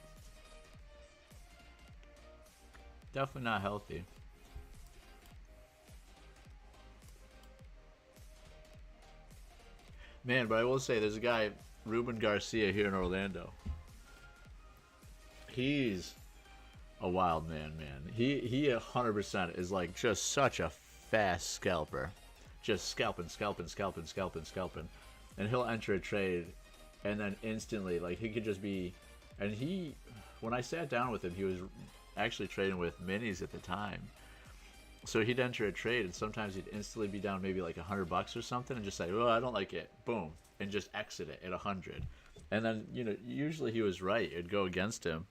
Definitely not healthy. Man, but I will say, there's a guy, Ruben Garcia, here in Orlando. He's a wild man. He 100% is like just such a fast scalper. Just scalping. And he'll enter a trade and then instantly, like, he could just be, and he, when I sat down with him, he was actually trading with minis at the time. So he'd enter a trade and sometimes he'd instantly be down maybe like $100 or something and just say, oh, I don't like it. Boom. And just exit it at 100. And then, you know, usually he was right. It'd go against him.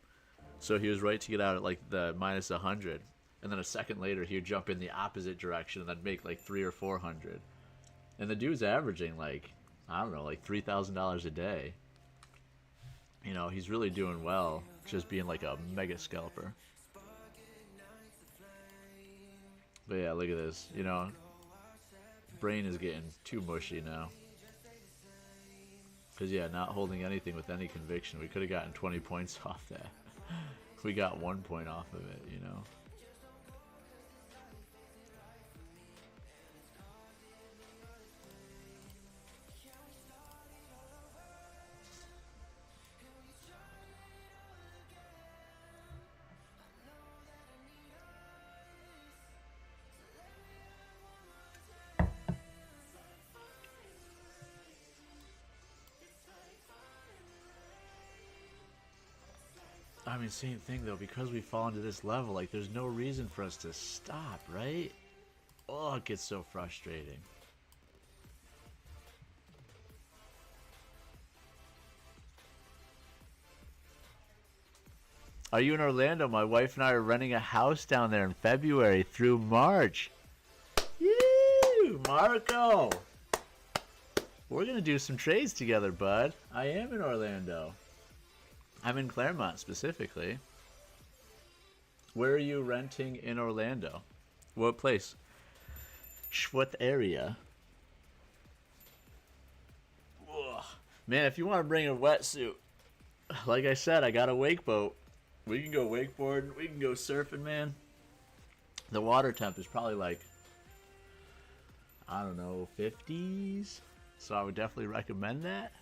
So he was right to get out at like the minus 100. And then a second later, he would jump in the opposite direction and then make like 300 or 400. And the dude's averaging like, I don't know, like $3,000 a day. You know, he's really doing well, just being like a mega scalper. But yeah, look at this. You know, brain is getting too mushy now. Because, yeah, not holding anything with any conviction. We could have gotten 20 points off that. We got 1 point off of it, you know. I mean, same thing though, because we fall into this level, like there's no reason for us to stop, right? Oh, it gets so frustrating. Are you in Orlando? My wife and I are renting a house down there in February through March. Yee, Marco! We're gonna do some trades together, bud. I am in Orlando. I'm in Claremont, specifically. Where are you renting in Orlando? What place? What area? Ugh. Man, if you want to bring a wetsuit, like I said, I got a wake boat. We can go wakeboarding. We can go surfing, man. The water temp is probably like, I don't know, 50s. So I would definitely recommend that.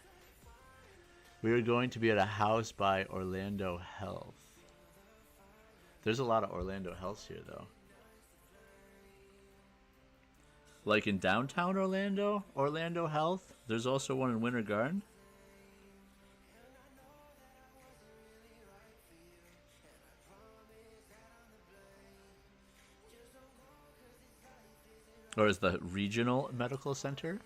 We are going to be at a house by Orlando Health. There's a lot of Orlando Healths here, though. Like in downtown Orlando, Orlando Health. There's also one in Winter Garden. Or is the regional medical center?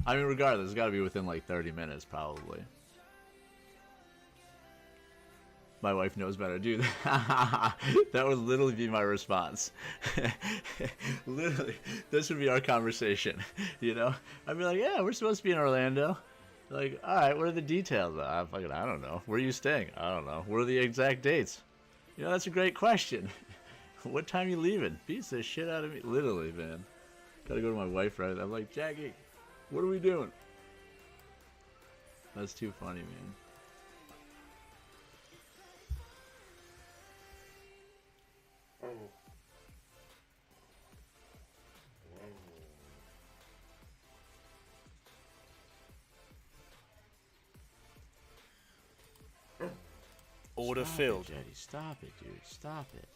I mean, regardless, it's got to be within like 30 minutes, probably. My wife knows better, dude. That would literally be my response. Literally, this would be our conversation. You know, I'd be like, "Yeah, we're supposed to be in Orlando." Like, all right, what are the details? I don't know. Where are you staying? I don't know. What are the exact dates? You know, that's a great question. What time are you leaving? Beats the shit out of me. Literally, man. Gotta go to my wife, right? I'm like, Jackie, what are we doing? That's too funny, man. Order Stop filled. it, Jetty. Stop it, dude. Stop it.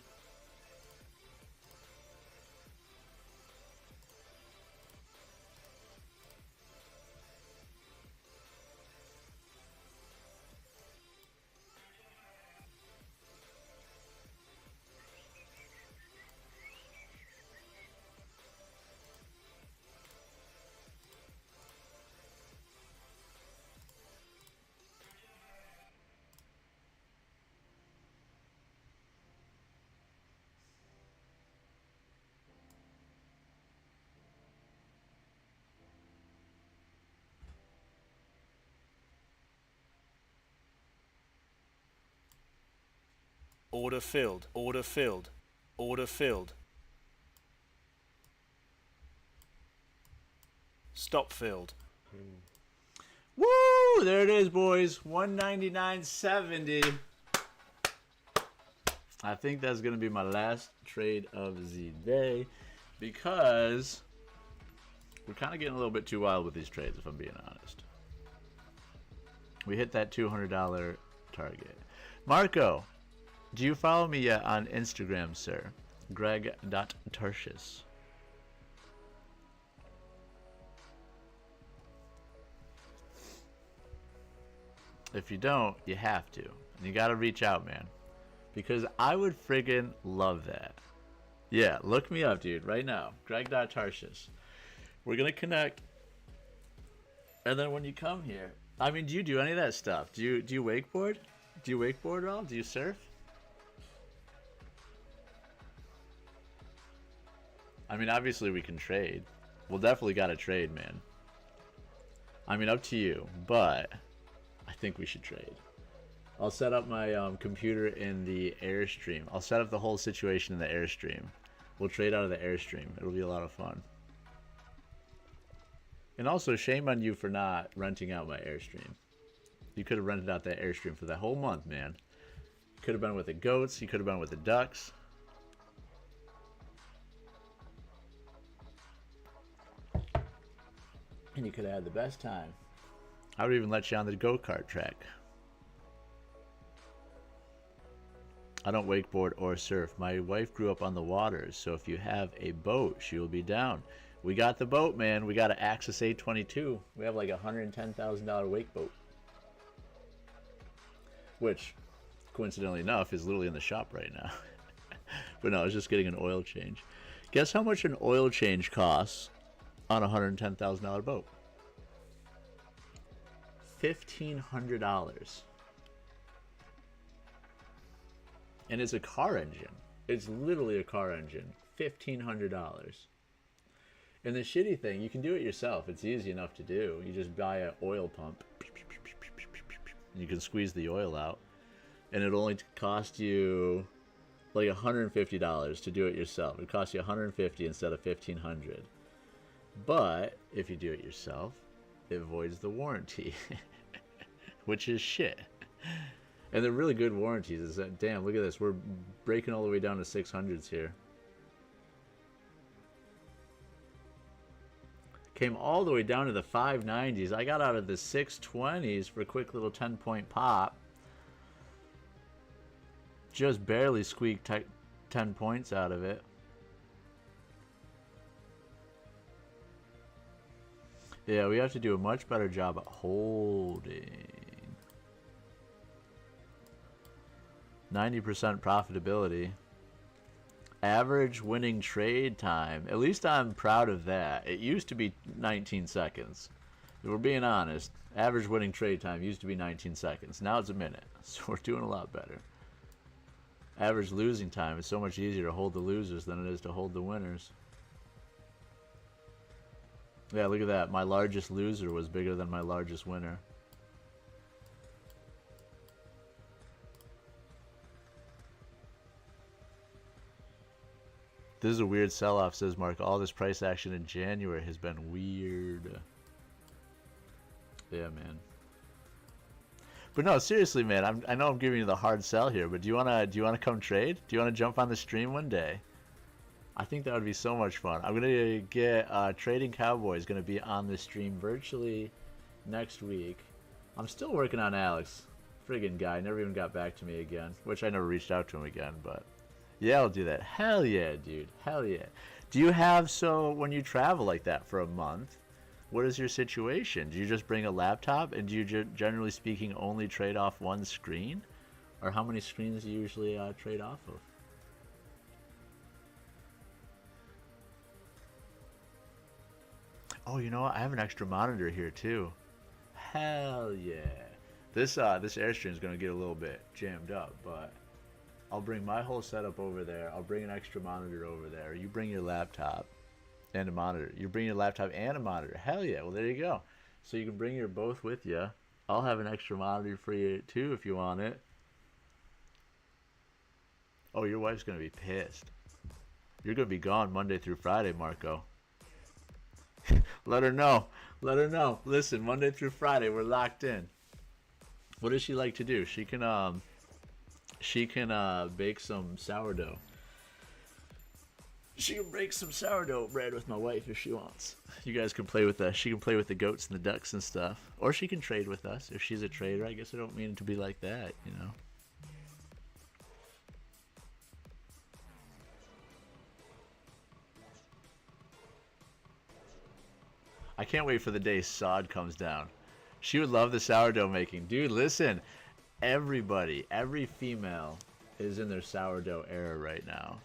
Order filled. Order filled. Order filled. Stop filled. Woo! There it is, boys. 199.70. I think that's going to be my last trade of the day because we're kind of getting a little bit too wild with these trades, if I'm being honest. We hit that $200 target. Marco, do you follow me yet on Instagram, sir? Greg.Tarshis. If you don't, you have to. And you got to reach out, man. Because I would friggin' love that. Yeah, look me up, dude, right now. Greg.Tarshis. We're going to connect. And then when you come here, I mean, do you do any of that stuff? Do you wakeboard? Do you wakeboard at all? Do you surf? I mean, obviously we can trade. We'll definitely got to trade, man. I mean, up to you, but I think we should trade. I'll set up my computer in the Airstream. I'll set up the whole situation in the Airstream. We'll trade out of the Airstream. It'll be a lot of fun. And also, shame on you for not renting out my Airstream. You could have rented out that Airstream for that whole month, man. You could have been with the goats. You could have been with the ducks. And you could have had the best time. I would even let you on the go-kart track. I don't wakeboard or surf. My wife grew up on the water, so if you have a boat, she will be down. We got the boat, man. We got an Axis A22. We have like a $110,000 wake boat. Which, coincidentally enough, is literally in the shop right now. But no, I was just getting an oil change. Guess how much an oil change costs on a $110,000 boat? $1,500. And it's a car engine. It's literally a car engine. $1,500. And the shitty thing, you can do it yourself. It's easy enough to do. You just buy an oil pump. And you can squeeze the oil out. And it'll only cost you like $150 to do it yourself. It costs you $150 instead of $1,500. But if you do it yourself, it voids the warranty. Which is shit. And they're really good warranties. Is that, damn, look at this. We're breaking all the way down to 600s here. Came all the way down to the 590s. I got out of the 620s for a quick little 10-point pop. Just barely squeaked 10 points out of it. Yeah, we have to do a much better job at holding. 90% profitability. Average winning trade time. At least I'm proud of that. It used to be 19 seconds. If we're being honest, average winning trade time used to be 19 seconds. Now it's a minute. So we're doing a lot better. Average losing time is so much easier to hold the losers than it is to hold the winners. Yeah, look at that. My largest loser was bigger than my largest winner. This is a weird sell-off, says Mark. All this price action in January has been weird. Yeah, man. But no, seriously, man. I know I'm giving you the hard sell here, but do you wanna come trade? Do you wanna jump on the stream one day? I think that would be so much fun. I'm gonna get Trading Cowboy is gonna be on the stream virtually next week. I'm still working on Alex. Friggin' guy never even got back to me again, which I never reached out to him again, but. Yeah, I'll do that. Hell yeah, dude. Hell yeah. Do you have, so when you travel like that for a month, what is your situation? Do you just bring a laptop and do you generally speaking only trade off one screen? Or how many screens do you usually trade off of? Oh, you know what? I have an extra monitor here too. Hell yeah. This Airstream is going to get a little bit jammed up, but I'll bring my whole setup over there. I'll bring an extra monitor over there. You bring your laptop and a monitor. You bring your laptop and a monitor. Hell yeah. Well, there you go. So you can bring your both with you. I'll have an extra monitor for you too if you want it. Oh, your wife's gonna be pissed. You're gonna be gone Monday through Friday, Marco. Let her know. Let her know. Listen, Monday through Friday, we're locked in. What does she like to do? She can bake some sourdough. She can bake some sourdough bread with my wife if she wants. You guys can play with she can play with the goats and the ducks and stuff. Or she can trade with us if she's a trader. I guess I don't mean it to be like that, you know. I can't wait for the day sod comes down. She would love the sourdough making. Dude, listen. Everybody, every female is in their sourdough era right now.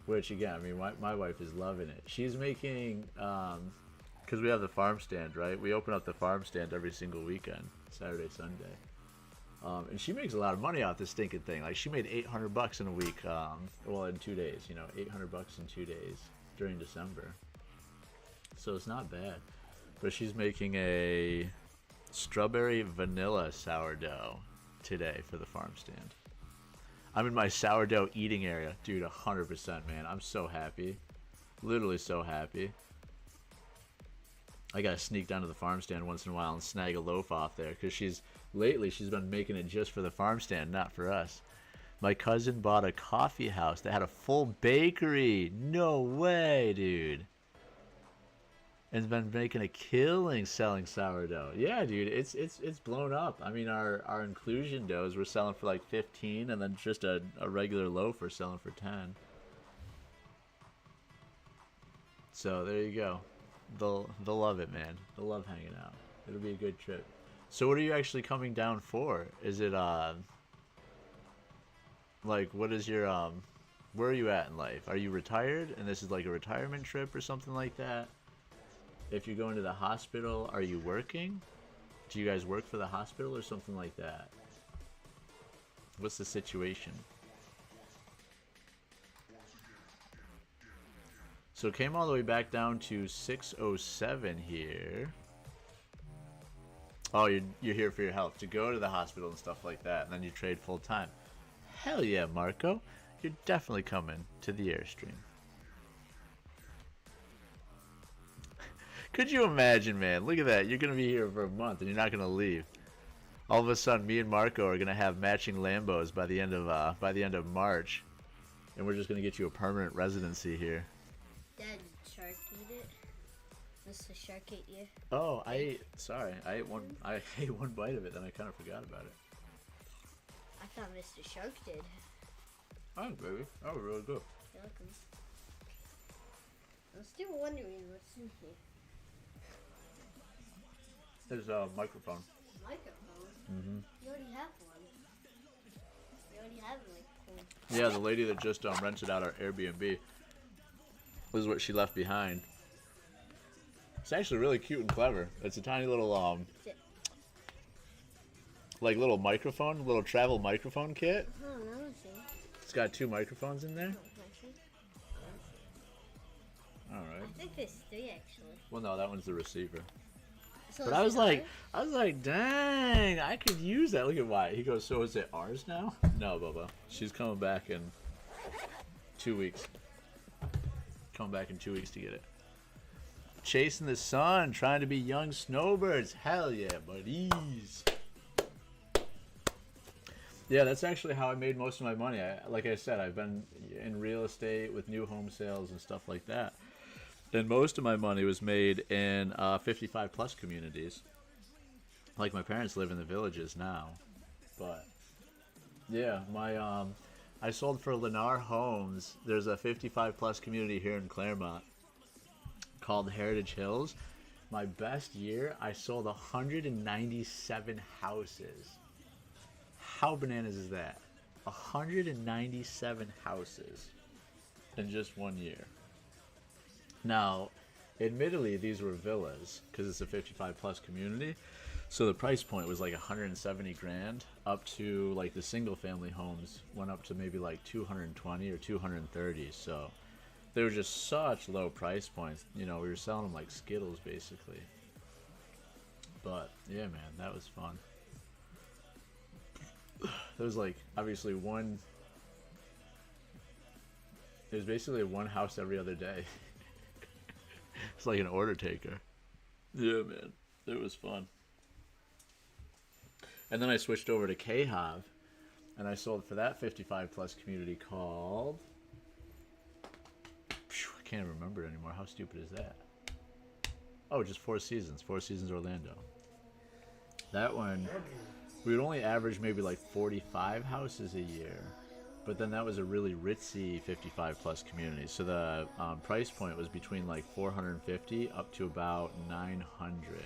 Which, again, I mean, my wife is loving it. She's making, because we have the farm stand, right? We open up the farm stand every single weekend, Saturday, Sunday. And she makes a lot of money off this stinking thing. Like, she made $800 in a week, well, in 2 days, you know, $800 in 2 days during December. So it's not bad. But she's making a strawberry vanilla sourdough today for the farm stand. I'm in my sourdough eating area. Dude, 100%, man. I'm so happy. Literally so happy. I gotta sneak down to the farm stand once in a while and snag a loaf off there. Because lately she's been making it just for the farm stand, not for us. My cousin bought a coffee house that had a full bakery. No way, dude. And has been making a killing selling sourdough. Yeah, dude, it's blown up. I mean, our inclusion doughs we're selling for like 15, and then just a regular loaf we're selling for 10. So there you go. They'll love it, man. They'll love hanging out. It'll be a good trip. So what are you actually coming down for? Is it like, what is your where are you at in life? Are you retired and this is like a retirement trip or something like that? If you're going to the hospital, are you working? Do you guys work for the hospital or something like that? What's the situation? So it came all the way back down to 607 here. Oh, you're here for your health, to go to the hospital and stuff like that, and then you trade full time. Hell yeah, Marco. You're definitely coming to the Airstream. Could you imagine, man? Look at that. You're going to be here for a month and you're not going to leave. All of a sudden, me and Marco are going to have matching Lambos by the end of March. And we're just going to get you a permanent residency here. Dad, shark eat it? Mr. Shark ate you? Oh, I ate one bite of it, then I kind of forgot about it. I thought Mr. Shark did. Oh, baby. That was really good. You're welcome. I'm still wondering what's in here. There's a microphone. Microphone? Mm-hmm. You already have one. You already have a microphone. Yeah, the lady that just rented out our Airbnb. This is what she left behind. It's actually really cute and clever. It's a tiny little like little microphone, little travel microphone kit. Oh, no, It's got 2 microphones in there. All right. I think there's 3 actually. Well, no, that one's the receiver. So But is I was it like, dang, I could use that. Look at Wyatt. He goes, so is it ours now? No, Bubba. She's coming back in 2 weeks. Coming back in 2 weeks to get it. Chasing the sun, trying to be young snowbirds. Hell yeah, buddies. Yeah, that's actually how I made most of my money. Like I said, I've been in real estate with new home sales and stuff like that. And most of my money was made in 55 plus communities. Like my parents live in the villages now. But yeah, I sold for Lennar Homes. There's a 55 plus community here in Claremont called Heritage Hills. My best year, I sold 197 houses. How bananas is that? 197 houses in just 1 year. Now, admittedly, these were villas because it's a 55 plus community. So the price point was like 170 grand up to like the single family homes went up to maybe like 220 or 230. So they were just such low price points. You know, we were selling them like Skittles basically. But yeah, man, that was fun. there was like obviously one. It was basically one house every other day. It's like an order taker. Yeah, man, it was fun. And then I switched over to KHAV, and I sold for that 55 plus community called. I can't even remember it anymore. How stupid is that? Oh, just Four Seasons Orlando. That one, we would only average maybe like 45 houses a year, but then that was a really ritzy 55 plus community. So the price point was between like 450 up to about 900.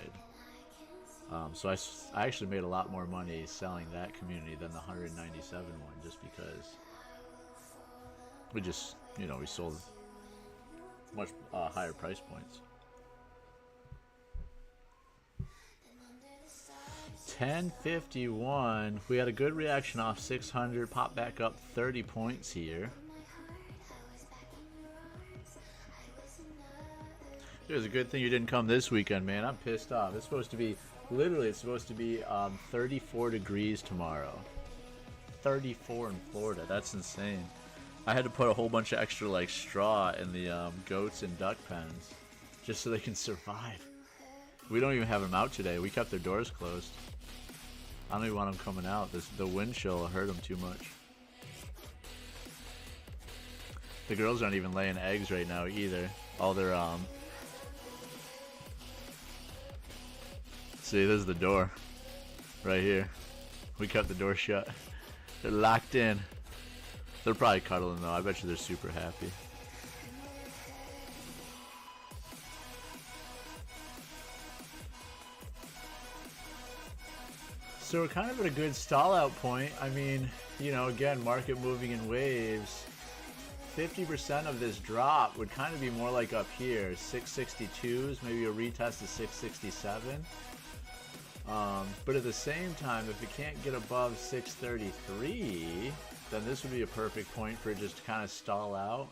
So I actually made a lot more money selling that community than the 197 one, just because we just, you know, we sold much higher price points. 1051. We had a good reaction off 600, popped back up 30 points here. It was a good thing you didn't come this weekend, man. I'm pissed off. It's supposed to be, literally, it's supposed to be 34 degrees tomorrow. 34 in Florida. That's insane. I had to put a whole bunch of extra like straw in the goats and duck pens just so they can survive. We don't even have them out today. We kept their doors closed. I don't even want them coming out. The wind chill will hurt them too much. The girls aren't even laying eggs right now either. All their see, there's the door right here. We kept the door shut. They're locked in. They're probably cuddling though. I bet you they're super happy. So we're kind of at a good stall out point. I mean, you know, again, market moving in waves. 50% of this drop would kind of be more like up here, 662s, maybe a retest of 667. But at the same time, if it can't get above 633, then this would be a perfect point for it just to kind of stall out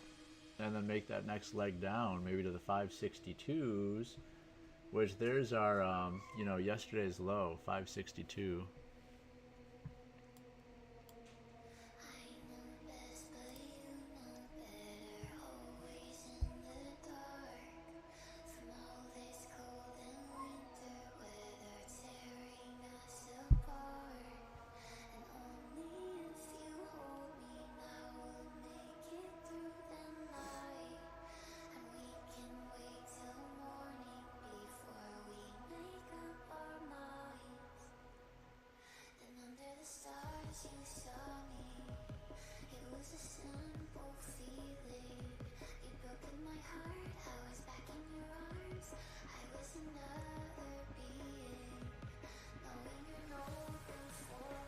and then make that next leg down, maybe to the 562s, which there's our, you know, yesterday's low, 562.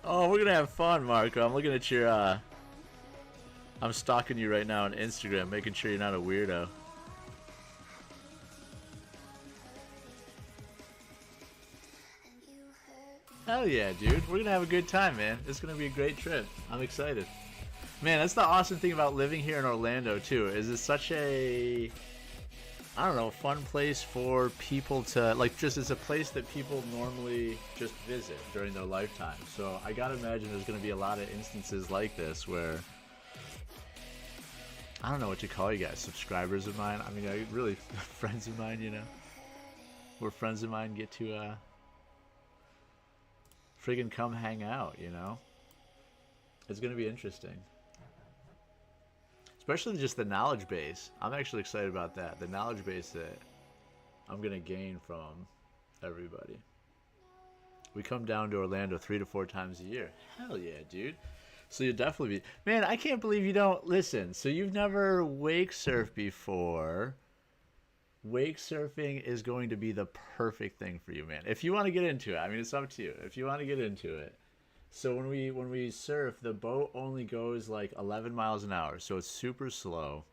Oh, we're gonna have fun, Marco. I'm looking at your, I'm stalking you right now on Instagram, making sure you're not a weirdo. Hell yeah, dude. We're gonna have a good time, man. It's gonna be a great trip. I'm excited. Man, that's the awesome thing about living here in Orlando, too, is it's such a, I don't know, fun place for people to, like, just it's a place that people normally just visit during their lifetime. So I gotta imagine there's gonna be a lot of instances like this where, I don't know what to call you guys, subscribers of mine. I mean, really friends of mine, you know, where friends of mine get to friggin' come hang out, you know. It's gonna be interesting. Especially just the knowledge base. I'm actually excited about that. The knowledge base that I'm going to gain from everybody. We come down to Orlando 3 to 4 times a year. Hell yeah, dude. So you'll definitely be... Man, I can't believe you don't... Listen, so you've never wake surfed before. Wake surfing is going to be the perfect thing for you, man. If you want to get into it. I mean, it's up to you. If you want to get into it. So when we surf, the boat only goes like 11 miles an hour, so it's super slow.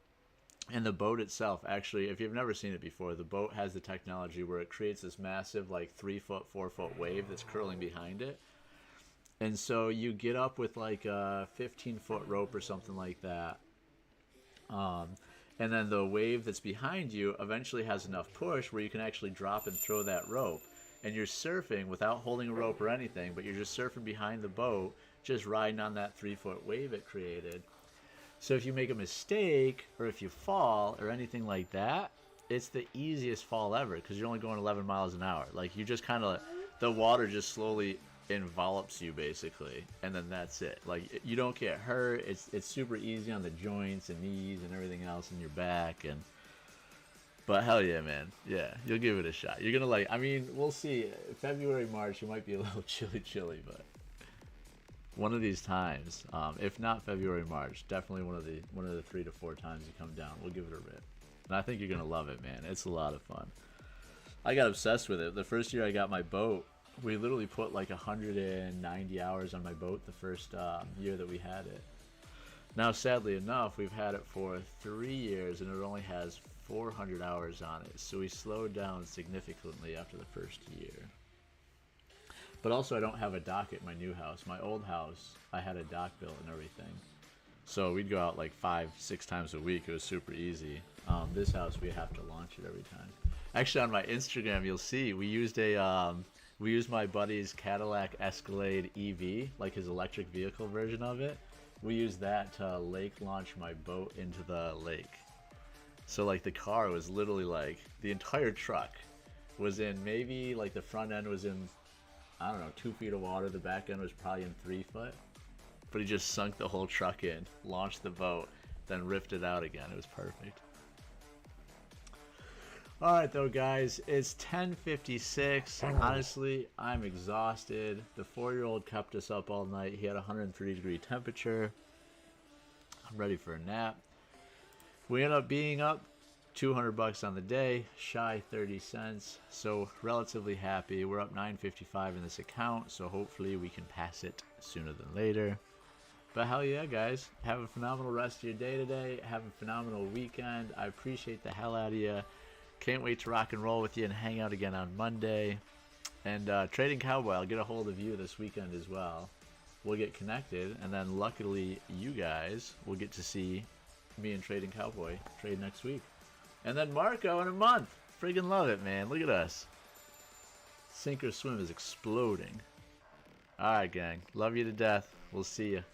And the boat itself, actually, if you've never seen it before, the boat has the technology where it creates this massive like 3-foot, 4-foot wave that's curling behind it. And so you get up with like a 15-foot rope or something like that. And then the wave that's behind you eventually has enough push where you can actually drop and throw that rope. And you're surfing without holding a rope or anything, but you're just surfing behind the boat, just riding on that 3-foot wave it created. So if you make a mistake or if you fall or anything like that, it's the easiest fall ever because you're only going 11 miles an hour. Like you just kind of, the water just slowly envelops you basically, and then that's it. Like you don't get hurt. It's super easy on the joints and knees and everything else in your back. And but hell yeah, man, yeah, you'll give it a shot. You're gonna like. I mean, we'll see. February, March, you might be a little chilly, but one of these times, if not February, March, definitely one of the 3 to 4 times you come down, we'll give it a rip. And I think you're gonna love it, man. It's a lot of fun. I got obsessed with it. The first year I got my boat, we literally put like 190 hours on my boat the first year that we had it. Now, sadly enough, we've had it for 3 years and it only has 400 hours on it. So we slowed down significantly after the first year. But also, I don't have a dock at my new house. My old house, I had a dock built and everything. So we'd go out like 5-6 times a week. It was super easy. This house, we have to launch it every time. Actually, on my Instagram, you'll see we used my buddy's Cadillac Escalade EV, like his electric vehicle version of it. We used that to lake launch my boat into the lake. So like the car was literally like, the entire truck was in, maybe like the front end was in, I don't know, 2 feet of water. The back end was probably in 3 foot. But he just sunk the whole truck in, launched the boat, then ripped it out again. It was perfect. Alright though, guys, it's 10:56. Honestly, I'm exhausted. The 4-year-old kept us up all night. He had a 103-degree temperature. I'm ready for a nap. We ended up being up $200 on the day, shy 30 cents. So relatively happy. We're up $9.55 in this account, so hopefully we can pass it sooner than later. But hell yeah, guys. Have a phenomenal rest of your day today. Have a phenomenal weekend. I appreciate the hell out of you. Can't wait to rock and roll with you and hang out again on Monday. And Trading Cowboy, I'll get a hold of you this weekend as well. We'll get connected, and then luckily you guys will get to see me and Trading Cowboy trade next week. And then Marco in a month. Friggin' love it, man. Look at us. Sink or Swim is exploding. Alright, gang. Love you to death. We'll see you.